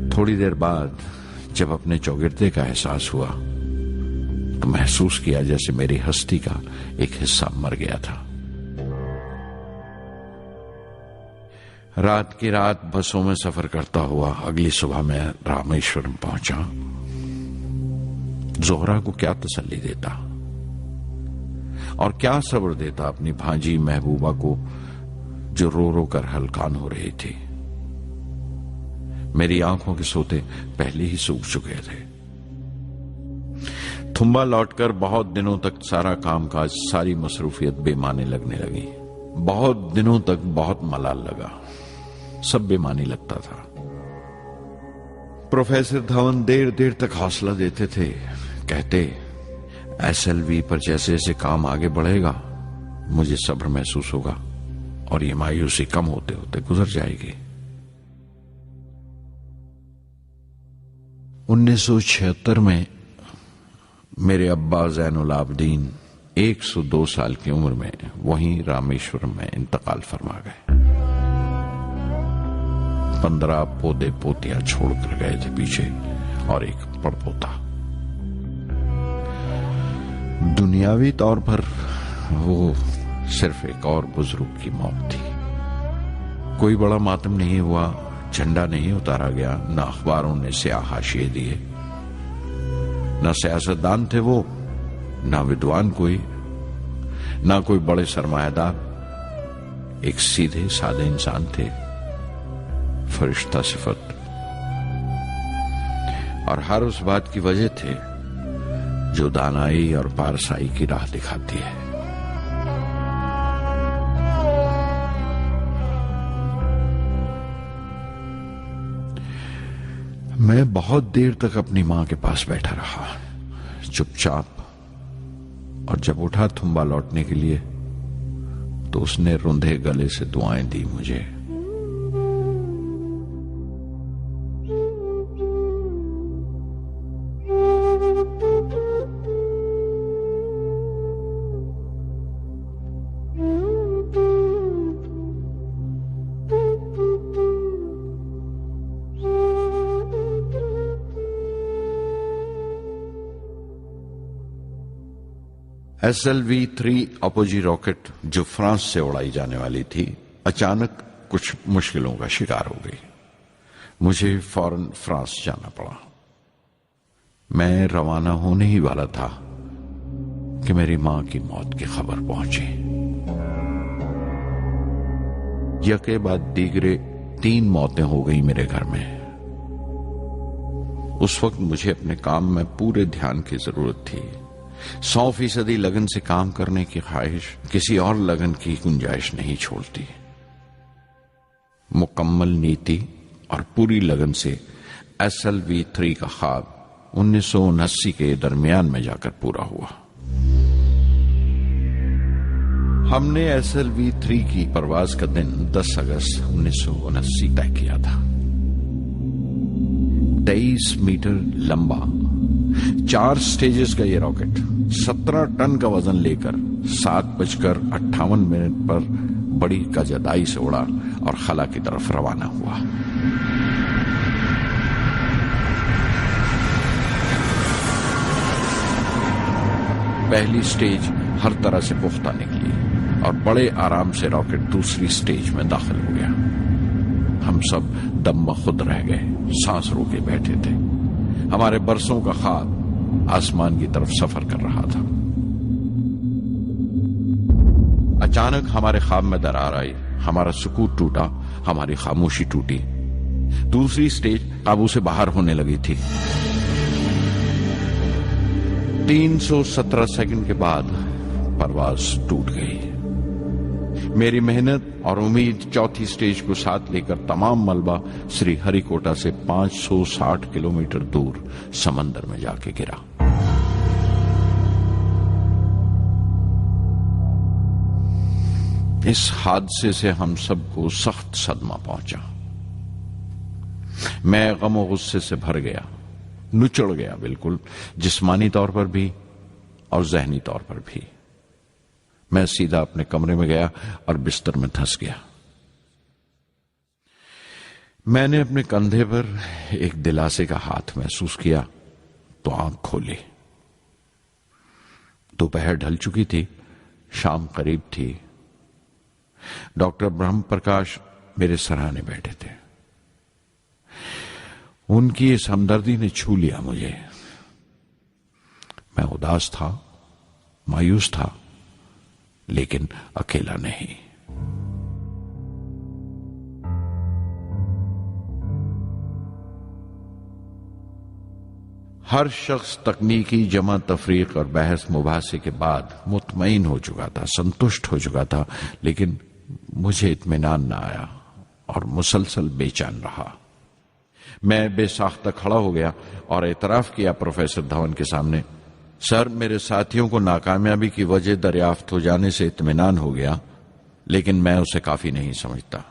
थोड़ी देर बाद जब अपने चौगिरदे का एहसास हुआ तो महसूस किया जैसे मेरी हस्ती का एक हिस्सा मर गया था। रात की रात बसों में सफर करता हुआ अगली सुबह मैं रामेश्वरम पहुंचा। जोहरा को क्या तसल्ली देता। और क्या सब्र देता अपनी भांजी महबूबा को जो रो रो कर हलकान हो रही थी। मेरी आंखों के सोते पहले ही सूख चुके थे। थुम्बा लौटकर बहुत दिनों तक सारा कामकाज, सारी मसरूफियत बेमानी लगने लगी। बहुत दिनों तक बहुत मलाल लगा, सब बेमानी लगता था। प्रोफेसर धवन देर देर तक हौसला देते थे, कहते SLV पर जैसे जैसे काम आगे बढ़ेगा मुझे सब्र महसूस होगा और ये मायूसी कम होते होते गुजर जाएगी। 1976 में मेरे अब्बा ज़ैनुल आबदीन 102 साल की उम्र में वहीं रामेश्वरम में इंतकाल फरमा गए। 15 पोते पोतियां छोड़कर गए थे पीछे और एक पड़पोता। दुनियावी तौर पर वो सिर्फ एक और बुजुर्ग की मौत थी। कोई बड़ा मातम नहीं हुआ, झंडा नहीं उतारा गया, न अखबारों ने स्याह हाशिए दिए, न सियासतदान थे वो, न विद्वान कोई, न कोई बड़े सरमायादार। एक सीधे सादे इंसान थे, फरिश्ता सिफत। और हर उस बात की वजह थे जो दानाई और पारसाई की राह दिखाती है। मैं बहुत देर तक अपनी मां के पास बैठा रहा, चुपचाप। और जब उठा थुम्बा लौटने के लिए तो उसने रुंधे गले से दुआएं दी मुझे। SLV-3 अपोजी रॉकेट जो फ्रांस से उड़ाई जाने वाली थी, अचानक कुछ मुश्किलों का शिकार हो गई। मुझे फौरन फ्रांस जाना पड़ा। मैं रवाना होने ही वाला था कि मेरी मां की मौत की खबर पहुंची। यके बाद दीगरे 3 मौतें हो गई मेरे घर में। उस वक्त मुझे अपने काम में पूरे ध्यान की जरूरत थी। 100% लगन से काम करने की ख्वाहिश किसी और लगन की गुंजाइश नहीं छोड़ती। मुकम्मल नीति और पूरी लगन से SLV-3 का ख्वाब 1979 के दरमियान में जाकर पूरा हुआ। हमने SLV-3 की परवाज का दिन 10 अगस्त 1979 तय किया था। 23 मीटर लंबा 4 स्टेजेस का ये रॉकेट 17 टन का वजन लेकर 7:58 पर बड़ी कजदाई से उड़ा और खला की तरफ रवाना हुआ। पहली स्टेज हर तरह से पुख्ता निकली और बड़े आराम से रॉकेट दूसरी स्टेज में दाखिल हो गया। हम सब दम खुद रह गए, सांस रोके बैठे थे। हमारे बरसों का ख्वाब आसमान की तरफ सफर कर रहा था। अचानक हमारे ख्वाब में दरार आई, हमारा सुकून टूटा, हमारी खामोशी टूटी। दूसरी स्टेज काबू से बाहर होने लगी थी। 317 सेकंड के बाद परवाज टूट गई। मेरी मेहनत और उम्मीद चौथी स्टेज को साथ लेकर तमाम मलबा श्री हरिकोटा से 560 किलोमीटर दूर समंदर में जाके गिरा। इस हादसे से हम सबको सख्त सदमा पहुंचा। मैं गम और गुस्से से भर गया, नुचड़ गया, बिल्कुल जिस्मानी तौर पर भी और जहनी तौर पर भी। मैं सीधा अपने कमरे में गया और बिस्तर में धंस गया। मैंने अपने कंधे पर एक दिलासे का हाथ महसूस किया तो आंख खोली। दोपहर ढल चुकी थी, शाम करीब थी। डॉक्टर ब्रह्म प्रकाश मेरे सराहने बैठे थे। उनकी इस हमदर्दी ने छू लिया मुझे। मैं उदास था, मायूस था लेकिन अकेला नहीं। हर शख्स तकनीकी जमा तफरीक और बहस मुबासे के बाद मुतमईन हो चुका था, संतुष्ट हो चुका था, लेकिन मुझे इत्मीनान न आया और मुसलसल बेचैन रहा। मैं बेसाख्ता खड़ा हो गया और एतराफ किया प्रोफेसर धवन के सामने, सर, मेरे साथियों को नाकामयाबी की वजह दरियाफ्त हो जाने से इत्मीनान हो गया, लेकिन मैं उसे काफी नहीं समझता।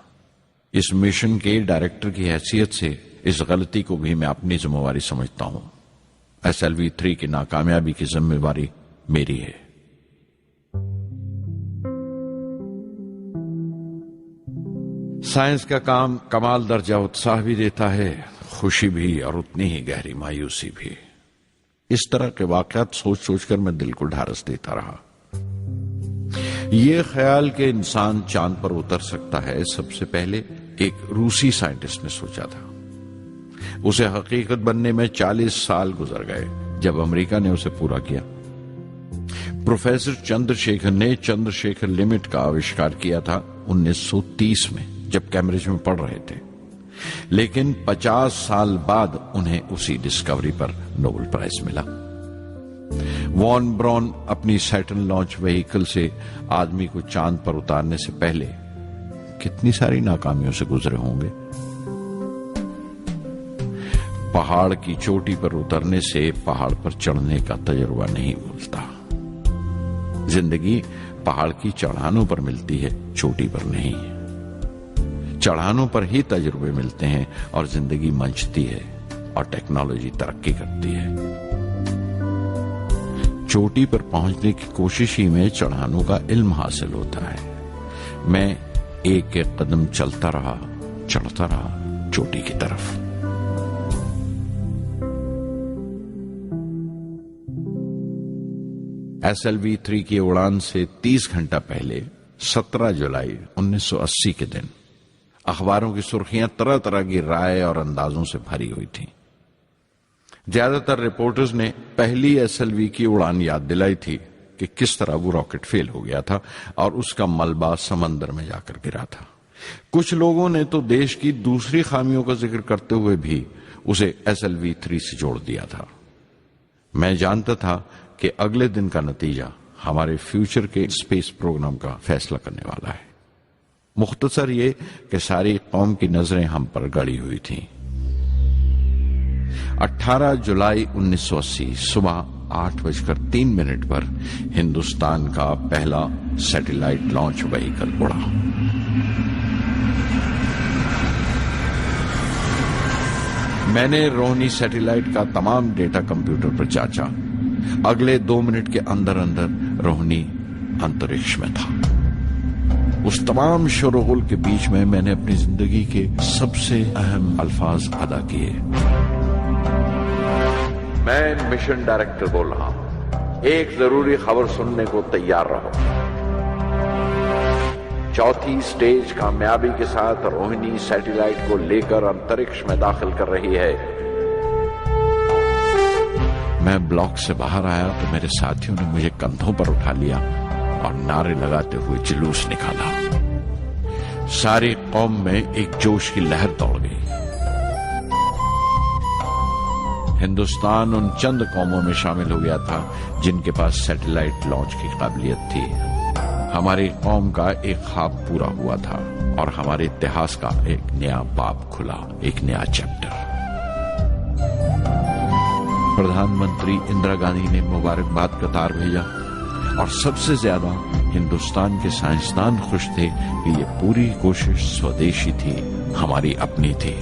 इस मिशन के डायरेक्टर की हैसियत से इस गलती को भी मैं अपनी जिम्मेवारी समझता हूं। SLV-3 की नाकामयाबी की जिम्मेवारी मेरी है। साइंस का काम कमाल दर्जा उत्साह भी देता है, खुशी भी और उतनी ही गहरी मायूसी भी। इस तरह के वाकयात सोच सोचकर मैं दिल को ढारस देता रहा। यह ख्याल कि इंसान चांद पर उतर सकता है, सबसे पहले एक रूसी साइंटिस्ट ने सोचा था। उसे हकीकत बनने में 40 साल गुजर गए जब अमेरिका ने उसे पूरा किया। प्रोफेसर चंद्रशेखर ने चंद्रशेखर लिमिट का आविष्कार किया था 1930 में, जब कैम्ब्रिज में पढ़ रहे थे, लेकिन 50 साल बाद उन्हें उसी डिस्कवरी पर नोबेल प्राइज मिला। वॉन ब्रॉन अपनी सैटर्न लॉन्च व्हीकल से आदमी को चांद पर उतारने से पहले कितनी सारी नाकामियों से गुजरे होंगे। पहाड़ की चोटी पर उतरने से पहाड़ पर चढ़ने का तजुर्बा नहीं मिलता। जिंदगी पहाड़ की चढ़ानों पर मिलती है, चोटी पर नहीं। चढ़ानों पर ही तजुर्बे मिलते हैं और जिंदगी मंचती है और टेक्नोलॉजी तरक्की करती है। चोटी पर पहुंचने की कोशिश ही में चढ़ानों का इल्म हासिल होता है। मैं एक एक कदम चलता रहा, चढ़ता रहा चोटी की तरफ। SLV-3 की उड़ान से 30 घंटा पहले 17 जुलाई 1980 के दिन अखबारों की सुर्खियां तरह तरह की राय और अंदाजों से भरी हुई थीं। ज्यादातर रिपोर्टर्स ने पहली SLV की उड़ान याद दिलाई थी कि किस तरह वो रॉकेट फेल हो गया था और उसका मलबा समंदर में जाकर गिरा था। कुछ लोगों ने तो देश की दूसरी खामियों का जिक्र करते हुए भी उसे SLV-3 से जोड़ दिया था। मैं जानता था कि अगले दिन का नतीजा हमारे फ्यूचर के स्पेस प्रोग्राम का फैसला करने वाला है। मुख्तसर ये कि सारी कौम की नजरें हम पर गड़ी हुई थीं। 18 जुलाई 1980 सुबह 8:03 पर हिंदुस्तान का पहला सैटेलाइट लॉन्च व्हीकल उड़ा। मैंने रोहिणी सैटेलाइट का तमाम डेटा कंप्यूटर पर जांचा। अगले 2 मिनट के अंदर अंदर रोहिणी अंतरिक्ष में था। उस तमाम शोरगुल के बीच में मैंने अपनी जिंदगी के सबसे अहम अल्फाज अदा किए। मैं मिशन डायरेक्टर बोल रहा हूं, एक जरूरी खबर सुनने को तैयार रहो। चौथी स्टेज कामयाबी के साथ रोहिणी सैटेलाइट को लेकर अंतरिक्ष में दाखिल कर रही है। मैं ब्लॉक से बाहर आया तो मेरे साथियों ने मुझे कंधों पर उठा लिया और नारे लगाते हुए जुलूस निकाला। सारी कौम में एक जोश की लहर दौड़ गई। हिंदुस्तान उन चंद कौमों में शामिल हो गया था जिनके पास सैटेलाइट लॉन्च की काबिलियत थी। हमारी कौम का एक ख्वाब पूरा हुआ था और हमारे इतिहास का एक नया बाब खुला, एक नया चैप्टर। प्रधानमंत्री इंदिरा गांधी ने मुबारकबाद का तार भेजा और सबसे ज्यादा हिंदुस्तान के साइंसदान खुश थे कि ये पूरी कोशिश स्वदेशी थी, हमारी अपनी थी।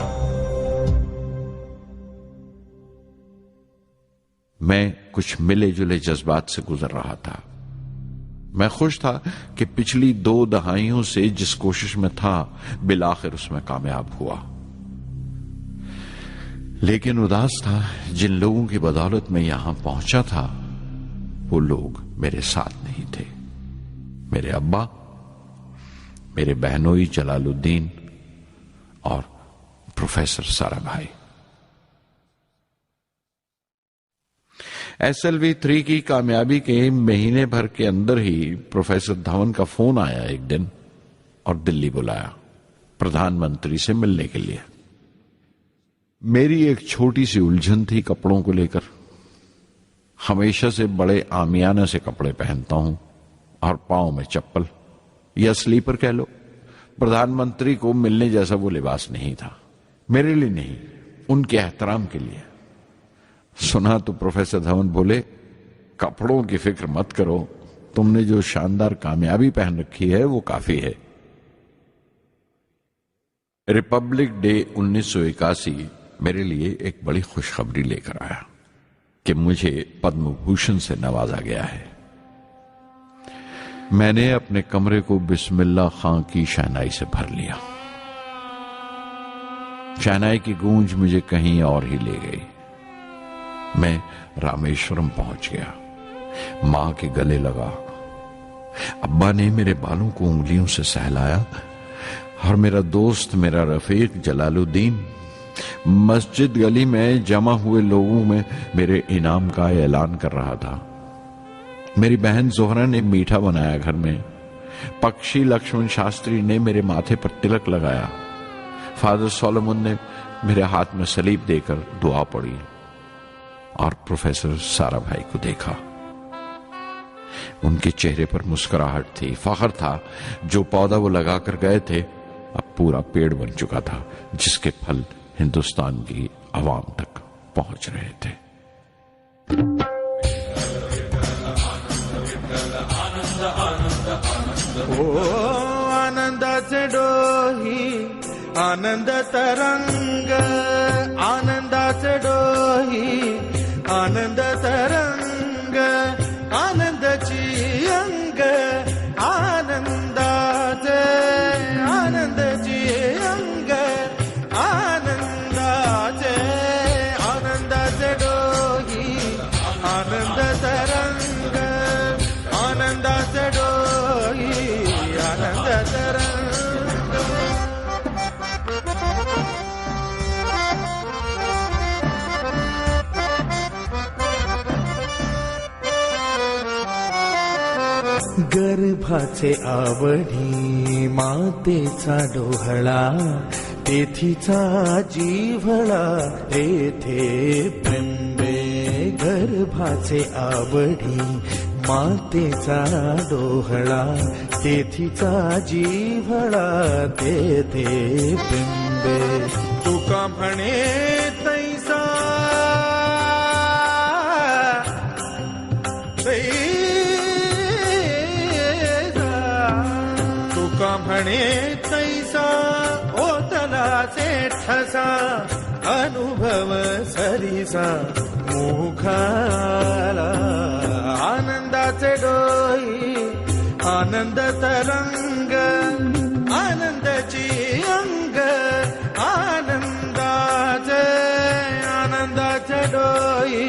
मैं कुछ मिले जुले जज्बात से गुजर रहा था। मैं खुश था कि पिछली 2 दहाइयों से जिस कोशिश में था बिलाखिर उसमें कामयाब हुआ, लेकिन उदास था जिन लोगों की बदौलत में यहां पहुंचा था वो लोग मेरे साथ नहीं थे। मेरे अब्बा, मेरे बहनोई जलालुद्दीन और प्रोफेसर साराभाई। SLV-3 की कामयाबी के महीने भर के अंदर ही प्रोफेसर धवन का फोन आया एक दिन और दिल्ली बुलाया प्रधानमंत्री से मिलने के लिए। मेरी एक छोटी सी उलझन थी कपड़ों को लेकर। हमेशा से बड़े आमियाना से कपड़े पहनता हूं और पांव में चप्पल या स्लीपर कह लो। प्रधानमंत्री को मिलने जैसा वो लिबास नहीं था, मेरे लिए नहीं, उनके एहतराम के लिए। सुना तो प्रोफेसर धवन बोले, कपड़ों की फिक्र मत करो, तुमने जो शानदार कामयाबी पहन रखी है वो काफी है। रिपब्लिक डे 1981 मेरे लिए एक बड़ी खुशखबरी लेकर आया कि मुझे पद्म भूषण से नवाजा गया है। मैंने अपने कमरे को बिस्मिल्लाह खां की शहनाई से भर लिया। शहनाई की गूंज मुझे कहीं और ही ले गई। मैं रामेश्वरम पहुंच गया, मां के गले लगा। अब्बा ने मेरे बालों को उंगलियों से सहलाया और मेरा दोस्त, मेरा रफीक जलालुद्दीन मस्जिद गली में जमा हुए लोगों में मेरे इनाम का ऐलान कर रहा था। मेरी बहन जोहरा ने मीठा बनाया घर में। पक्षी लक्ष्मण शास्त्री ने मेरे माथे पर तिलक लगाया। फादर सोलोमन ने मेरे हाथ में सलीब देकर दुआ पढ़ी और प्रोफेसर सारा भाई को देखा। उनके चेहरे पर मुस्कुराहट थी, फख्र था। जो पौधा वो लगाकर गए थे अब पूरा पेड़ बन चुका था, जिसके फल हिंदुस्तान की आवाम तक पहुंच रहे थे। ओ आनंदाचे डोही आनंद तरंग, आनंदाचे डोही आनंद तरंग, आनंदाची अंग, आनंदाचे आनंदाची अंग, आनंदाचे आनंदाचे डोही आनंद तरंग, आनंदाचे डोही आनंद तरंग। गर्भाचे आवडी मातेचा डोहळा, तेथीचा जीवळा तेथे प्रेंबे। गर्भाचे आवडी मातेचा डोहळा, तेथीचा जीवळा तेथे प्रेंबे। तुका म्हणे तैसा तुका म्हणे तैसा ओतलाचे ठसा, अनुभव सरीसा मुखाला। आनंदाचे डोई आनंद तरंग, आनंदाची अंग, आनंदाचे आनंदाचे डोई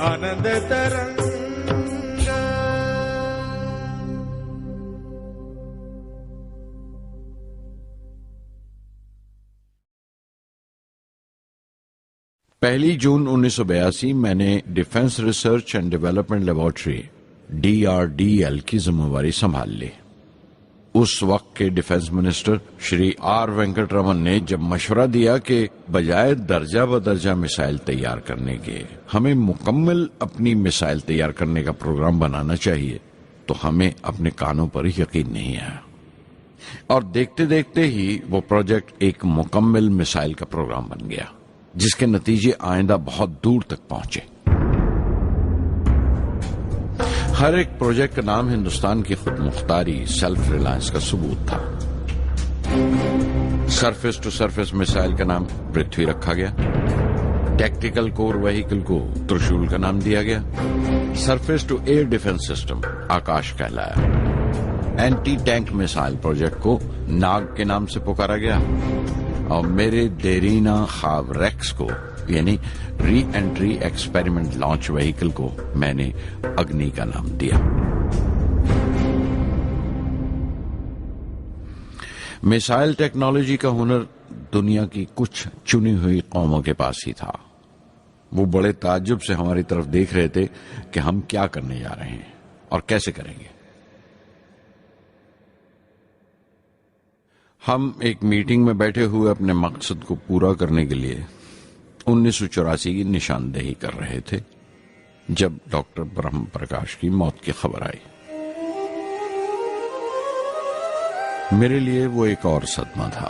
आनंद तरंग। पहली जून 1982 मैंने defence research and development laboratory DRDL की जिम्मेवारी संभाल ली। उस वक्त के defence minister Shri R Venkataraman ने जब मशवरा दिया कि बजाय दर्जा बदर्जा मिसाइल तैयार करने के हमें मुकम्मल अपनी मिसाइल तैयार करने का प्रोग्राम बनाना चाहिए, तो हमें अपने कानों पर यकीन नहीं आया और देखते देखते ही वो प्रोजेक्ट एक मुकम्मल मिसाइल का प्रोग्राम बन गया, जिसके नतीजे आइंदा बहुत दूर तक पहुंचे। हर एक प्रोजेक्ट का नाम हिंदुस्तान की खुद मुख्तारी, सेल्फ रिलायंस का सबूत था। सरफेस टू सरफेस मिसाइल का नाम पृथ्वी रखा गया। टैक्टिकल कोर व्हीकल को त्रिशूल का नाम दिया गया। Surface to air defence system Akash कहलाया। एंटी टैंक मिसाइल प्रोजेक्ट को नाग के नाम से पुकारा गया और मेरे देरीना ख्वाब रेक्स को यानी re entry experiment launch vehicle को मैंने अग्नि का नाम दिया। मिसाइल टेक्नोलॉजी का हुनर दुनिया की कुछ चुनी हुई कौमों के पास ही था। वो बड़े ताज्जुब से हमारी तरफ देख रहे थे कि हम क्या करने जा रहे हैं और कैसे करेंगे। हम एक मीटिंग में बैठे हुए अपने मकसद को पूरा करने के लिए 1984 की निशानदेही कर रहे थे जब डॉक्टर ब्रह्म प्रकाश की मौत की खबर आई। मेरे लिए वो एक और सदमा था।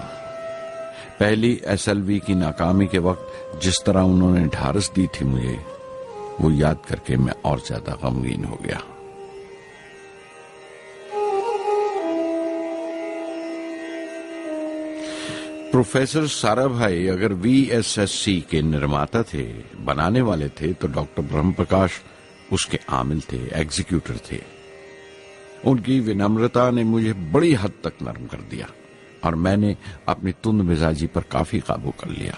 पहली SLV की नाकामी के वक्त जिस तरह उन्होंने ढारस दी थी मुझे, वो याद करके मैं और ज्यादा गमगीन हो गया। प्रोफेसर साराभाई अगर VSSC के निर्माता थे, बनाने वाले थे, तो डॉक्टर ब्रह्म प्रकाश उसके आमिल थे, एग्जीक्यूटर थे। उनकी विनम्रता ने मुझे बड़ी हद तक नरम कर दिया और मैंने अपनी तुंद मिजाजी पर काफी काबू कर लिया।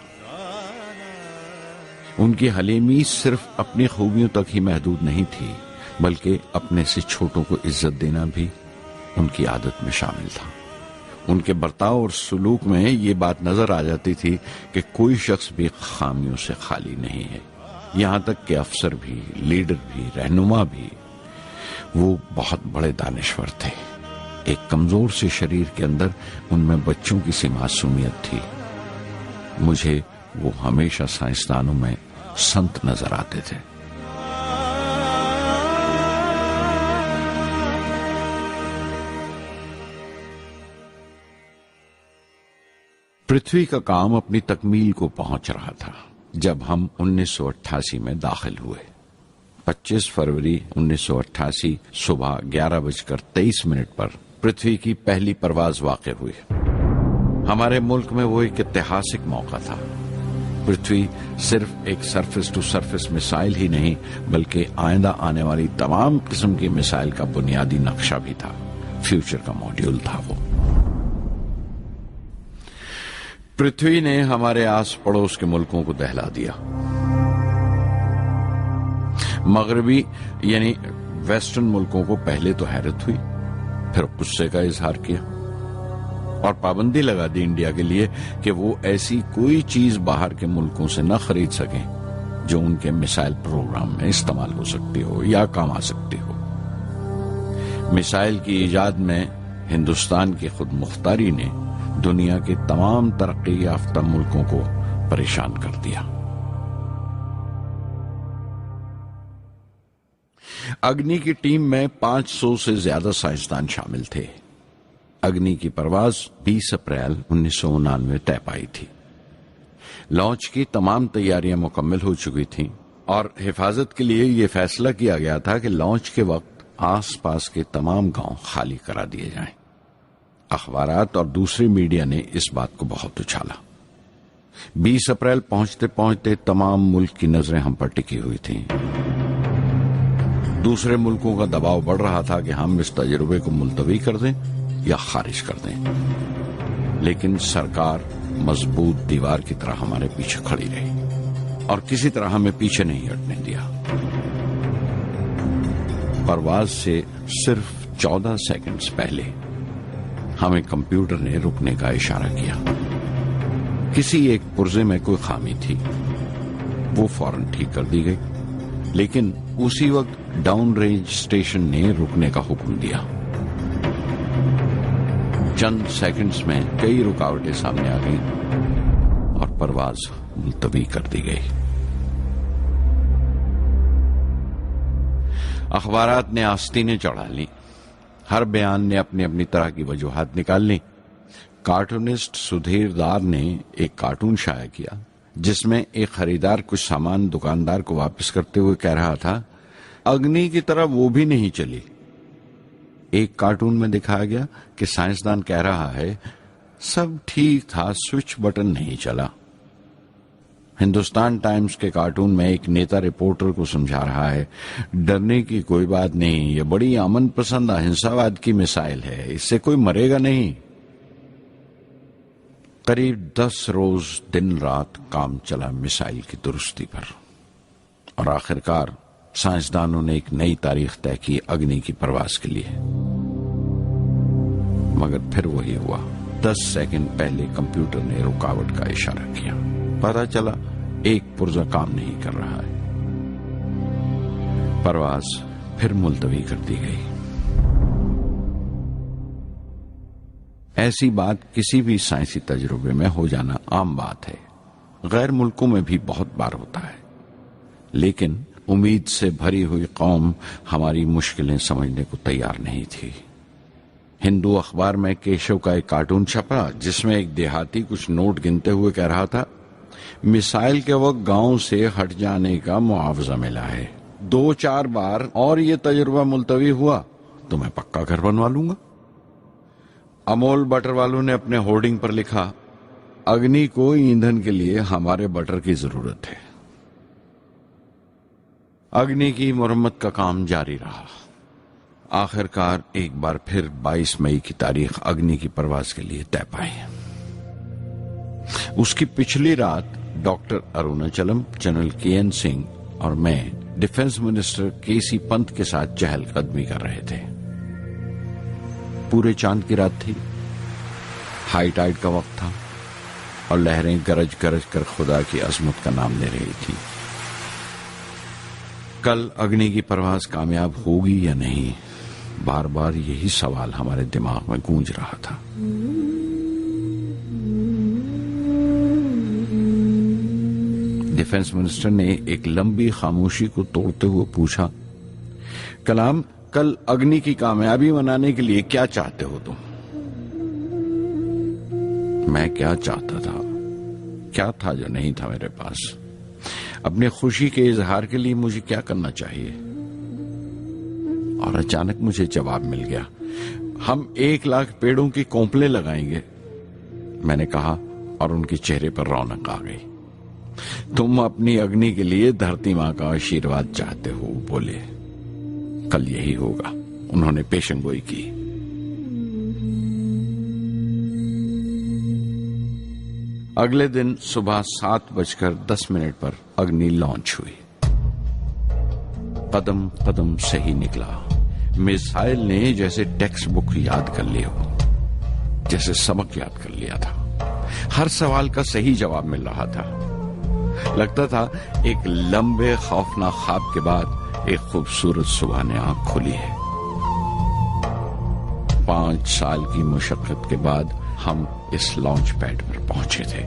उनकी हलीमी सिर्फ अपनी खूबियों तक ही महदूद नहीं थी, बल्कि अपने से छोटों को इज्जत देना भी उनकी आदत में शामिल था। उनके बर्ताव और सुलूक में ये बात नजर आ जाती थी कि कोई शख्स भी खामियों से खाली नहीं है, यहां तक कि अफसर भी, लीडर भी, रहनुमा भी। वो बहुत बड़े दानिश्वर थे। एक कमजोर से शरीर के अंदर उनमें बच्चों की सी मासूमियत थी। मुझे वो हमेशा साइंसदानों में संत नजर आते थे। पृथ्वी का काम अपनी तकमील को पहुंच रहा था जब हम 1988 में दाखिल हुए। 25 फरवरी 1988 सुबह 11:23 पर पृथ्वी की पहली परवाज वाक़ हुई। हमारे मुल्क में वो एक ऐतिहासिक मौका था। पृथ्वी सिर्फ एक सरफेस टू सरफेस मिसाइल ही नहीं, बल्कि आइंदा आने वाली तमाम किस्म की मिसाइल का बुनियादी नक्शा भी था। फ्यूचर का मॉड्यूल था वो। पृथ्वी ने हमारे आस पड़ोस के मुल्कों को दहला दिया। मगरबी यानी वेस्टर्न मुल्कों को पहले तो हैरत हुई, फिर गुस्से का इजहार किया और पाबंदी लगा दी इंडिया के लिए कि वो ऐसी कोई चीज बाहर के मुल्कों से न खरीद सकें जो उनके मिसाइल प्रोग्राम में इस्तेमाल हो सकती हो या काम आ सकती हो। मिसाइल की इजाद में हिंदुस्तान की खुद मुख्तारी ने दुनिया के तमाम तरक्की याफ्ता मुल्कों को परेशान कर दिया। अग्नि की टीम में 500 से ज्यादा साइंसदान शामिल थे। अग्नि की परवाज 20 अप्रैल 1989 तय पाई थी। लॉन्च की तमाम तैयारियां मुकम्मल हो चुकी थीं और हिफाजत के लिए यह फैसला किया गया था कि लॉन्च के वक्त आसपास के तमाम गांव खाली करा दिए जाएं। अखबारात और दूसरी मीडिया ने इस बात को बहुत उछाला। 20 अप्रैल पहुंचते पहुंचते तमाम मुल्क की नजरें हम पर टिकी हुई थीं। दूसरे मुल्कों का दबाव बढ़ रहा था कि हम इस तजुर्बे को मुलतवी कर दें या खारिज कर दें, लेकिन सरकार मजबूत दीवार की तरह हमारे पीछे खड़ी रही और किसी तरह हमें पीछे नहीं हटने दिया। परवाज से सिर्फ 14 सेकंड्स पहले हमें कंप्यूटर ने रुकने का इशारा किया। किसी एक पुर्जे में कोई खामी थी, वो फौरन ठीक कर दी गई, लेकिन उसी वक्त डाउन रेंज स्टेशन ने रुकने का हुक्म दिया। चंद सेकंड्स में कई रुकावटें सामने आ गईं और परवाज मुलतवी कर दी गई। अखबारात ने आस्तीनें चढ़ा ली। हर बयान ने अपनी अपनी तरह की वजूहात निकाल ली। कार्टूनिस्ट सुधीर दार ने एक कार्टून शाया किया जिसमें एक खरीदार कुछ सामान दुकानदार को वापस करते हुए कह रहा था, अग्नि की तरह वो भी नहीं चली। एक कार्टून में दिखाया गया कि साइंसदान कह रहा है, सब ठीक था, स्विच बटन नहीं चला। हिंदुस्तान टाइम्स के कार्टून में एक नेता रिपोर्टर को समझा रहा है, डरने की कोई बात नहीं, ये बड़ी अमन पसंद अहिंसावाद की मिसाइल है, इससे कोई मरेगा नहीं। करीब 10 रोज दिन रात काम चला मिसाइल की दुरुस्ती पर और आखिरकार साइंसदानों ने एक नई तारीख तय की अग्नि की परवाज के लिए। मगर फिर वही हुआ। 10 सेकंड पहले कंप्यूटर ने रुकावट का इशारा किया। पता चला एक पुर्जा काम नहीं कर रहा है। परवाज फिर मुलतवी कर दी गई। ऐसी बात किसी भी साइंसी तजुर्बे में हो जाना आम बात है, गैर मुल्कों में भी बहुत बार होता है। लेकिन उम्मीद से भरी हुई कौम हमारी मुश्किलें समझने को तैयार नहीं थी। हिंदू अखबार में केशव का एक कार्टून छपा जिसमें एक देहाती कुछ नोट गिनते हुए कह रहा था, मिसाइल के वक्त गांव से हट जाने का मुआवजा मिला है। 2-4 बार और ये तजुर्बा मुलतवी हुआ तो मैं पक्का घर बनवा लूंगा। अमोल बटर वालों ने अपने होर्डिंग पर लिखा, अग्नि को ईंधन के लिए हमारे बटर की जरूरत है। अग्नि की मुरम्मत का काम जारी रहा। आखिरकार एक बार फिर 22 मई की तारीख अग्नि की परवाज के लिए तय पाई। उसकी पिछली रात doctor Arunachalam, general KN Singh और मैं डिफेंस मिनिस्टर KC पंत के साथ चहलकदमी कर रहे थे। पूरे चांद की रात थी, हाई टाइड का वक्त था और लहरें गरज गरज कर खुदा की अजमत का नाम ले रही थी। कल अग्नि की परवाज कामयाब होगी या नहीं, बार बार यही सवाल हमारे दिमाग में गूंज रहा था। डिफेंस मिनिस्टर ने एक लंबी खामोशी को तोड़ते हुए पूछा, कलाम, कल अग्नि की कामयाबी मनाने के लिए क्या चाहते हो तुम? मैं क्या चाहता था? क्या था जो नहीं था मेरे पास? अपने खुशी के इजहार के लिए मुझे क्या करना चाहिए? और अचानक मुझे जवाब मिल गया, हम 1 लाख पेड़ों की कोंपले लगाएंगे, मैंने कहा और उनके चेहरे पर रौनक आ गई। तुम अपनी अग्नि के लिए धरती मां का आशीर्वाद चाहते हो, बोले। कल यही होगा, उन्होंने पेशेंगोई की। अगले दिन सुबह 7:10 पर अग्नि लॉन्च हुई। कदम कदम से ही निकला। मिसाइल ने जैसे टेक्स्ट बुक याद कर लिया हो, जैसे सबक याद कर लिया था। हर सवाल का सही जवाब मिल रहा था। लगता था एक लंबे खौफनाक ख्वाब के बाद एक खूबसूरत सुबह ने आंख खोली है। 5 साल की मुशक्कत के बाद हम इस लॉन्च पैड पर पहुंचे थे।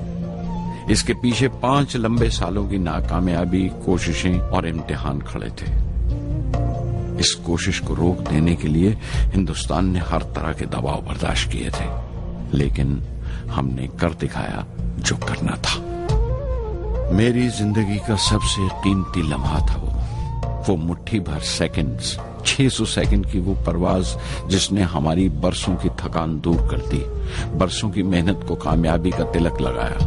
इसके पीछे 5 लंबे सालों की नाकामयाबी, कोशिशें और इम्तिहान खड़े थे। इस कोशिश को रोक देने के लिए हिंदुस्तान ने हर तरह के दबाव बर्दाश्त किए थे, लेकिन हमने कर दिखाया जो करना था। मेरी जिंदगी का सबसे कीमती लम्हा था वो मुट्ठी भर सेकंड्स, 600 सेकंड की वो परवाज जिसने हमारी बरसों की थकान दूर कर दी, बरसों की मेहनत को कामयाबी का तिलक लगाया।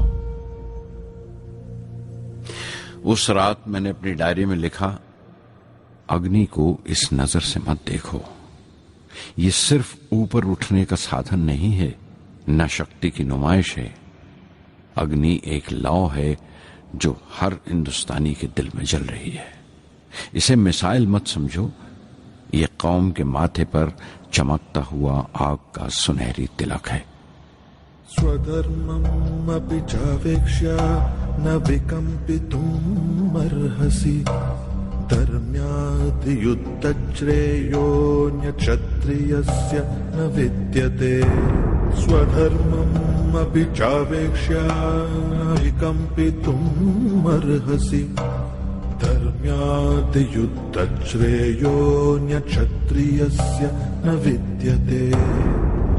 उस रात मैंने अपनी डायरी में लिखा, अग्नि को इस नजर से मत देखो। ये सिर्फ ऊपर उठने का साधन नहीं है, न शक्ति की नुमाइश है। अग्नि एक लौ है जो हर हिंदुस्तानी के दिल में जल रही है। इसे मिसाइल मत समझो, ये कौम के माथे पर चमकता हुआ आग का सुनहरी तिलक है। स्वधर्मम् अपि चावेक्ष्य न विकम्पितुम् अर्हसि, धर्म्याद् युद्धश्रेयोऽन्य क्षत्रियस्य न विद्यते। स्वधर्मम् अपि चावेक्ष्य न विकम्पितुम् अर्हसि, धर्म्याद् युद्धश्रेयोऽन्य क्षत्रियस्य न विद्यते।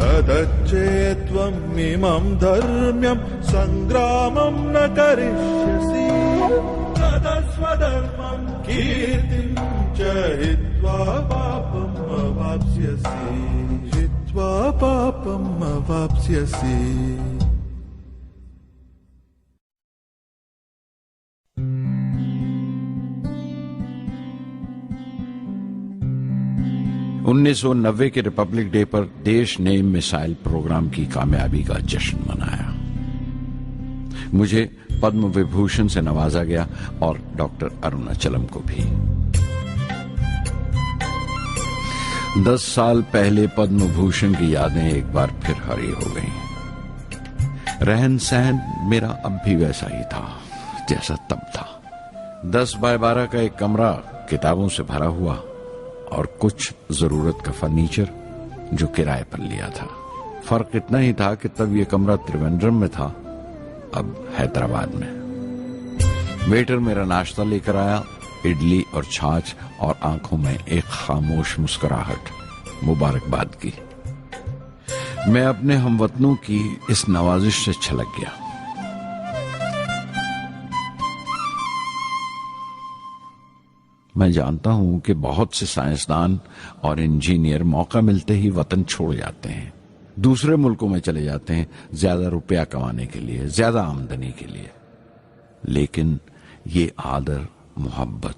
अदच्चेत्त्वम् इमं धर्म्यं संग्रामं न करिष्यसि, तदस्वधर्मं कीर्तिं च हित्वा पापम् अवाप्स्यसि, हित्वा पापम् अवाप्स्यसि। उन्नीस 1990 के रिपब्लिक डे पर देश ने मिसाइल प्रोग्राम की कामयाबी का जश्न मनाया। मुझे पद्म विभूषण से नवाजा गया और डॉक्टर अरुणाचलम को भी। 10 साल पहले पद्म भूषण की यादें एक बार फिर हरी हो गईं। रहन सहन मेरा अब भी वैसा ही था, जैसा तब था। 10 बाय 12 का एक कमरा किताबों से भरा हुआ और कुछ जरूरत का फर्नीचर जो किराए पर लिया था। फर्क इतना ही था कि तब यह कमरा त्रिवेंद्रम में था, अब हैदराबाद में। वेटर मेरा नाश्ता लेकर आया, इडली और छाछ, और आंखों में एक खामोश मुस्कुराहट मुबारकबाद की। मैं अपने हमवतनों की इस नवाजिश से छलक गया। मैं जानता हूं कि बहुत से साइंसदान और इंजीनियर मौका मिलते ही वतन छोड़ जाते हैं, दूसरे मुल्कों में चले जाते हैं ज्यादा रुपया कमाने के लिए, ज्यादा आमदनी के लिए। लेकिन ये आदर, मोहब्बत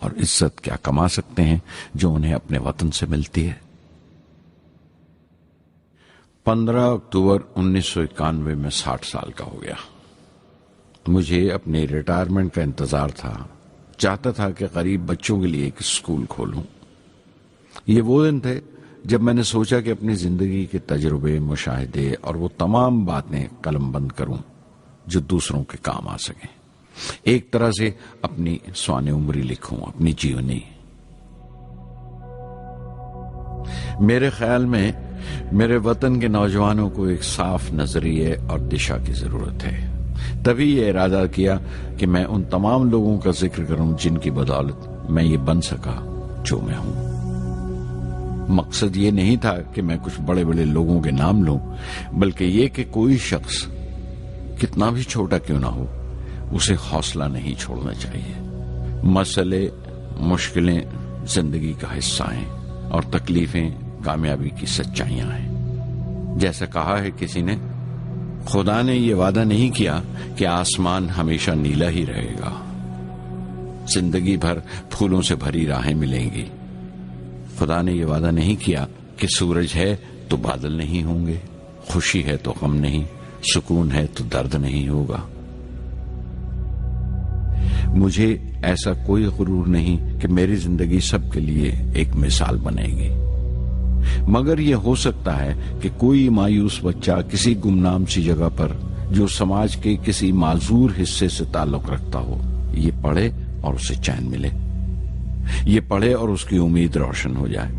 और इज्जत क्या कमा सकते हैं जो उन्हें अपने वतन से मिलती है। 15 अक्टूबर 1991 में 60 साल का हो गया। मुझे अपने रिटायरमेंट का इंतजार था। चाहता था कि गरीब बच्चों के लिए एक स्कूल खोलूं। ये वो दिन थे जब मैंने सोचा कि अपनी जिंदगी के तजुर्बे, मुशाहिदे और वो तमाम बातें कलमबंद करूं जो दूसरों के काम आ सकें। एक तरह से अपनी स्वाने उम्री लिखूं, अपनी जीवनी। मेरे ख्याल में मेरे वतन के नौजवानों को एक साफ नजरिए और दिशा की जरूरत है। तभी यह इरादा किया कि मैं उन तमाम लोगों का जिक्र करूं जिनकी बदौलत मैं ये बन सका जो मैं हूं। मकसद ये नहीं था कि मैं कुछ बड़े बड़े लोगों के नाम लूं, बल्कि ये कि कोई शख्स कितना भी छोटा क्यों ना हो, उसे हौसला नहीं छोड़ना चाहिए। मसले, मुश्किलें जिंदगी का हिस्सा हैं और तकलीफें कामयाबी की सच्चाइयां हैं। जैसा कहा है किसी ने, खुदा ने यह वादा नहीं किया कि आसमान हमेशा नीला ही रहेगा, जिंदगी भर फूलों से भरी राहें मिलेंगी। खुदा ने यह वादा नहीं किया कि सूरज है तो बादल नहीं होंगे, खुशी है तो गम नहीं, सुकून है तो दर्द नहीं होगा। मुझे ऐसा कोई गुरूर नहीं कि मेरी जिंदगी सबके लिए एक मिसाल बनेगी, मगर यह हो सकता है कि कोई मायूस बच्चा किसी गुमनाम सी जगह पर जो समाज के किसी माजूर हिस्से से ताल्लुक रखता हो, ये पढ़े और उसे चैन मिले, ये पढ़े और उसकी उम्मीद रोशन हो जाए।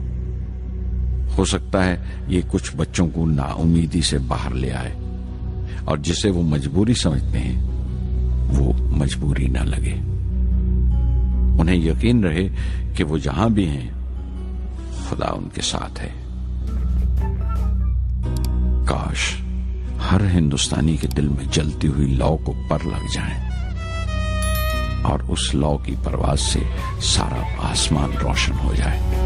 हो सकता है ये कुछ बच्चों को नाउमीदी से बाहर ले आए और जिसे वो मजबूरी समझते हैं वो मजबूरी ना लगे। उन्हें यकीन रहे कि वो जहां भी हैं खुदा उनके साथ है। काश हर हिंदुस्तानी के दिल में जलती हुई लौ को पर लग जाए और उस लौ की परवाज से सारा आसमान रोशन हो जाए।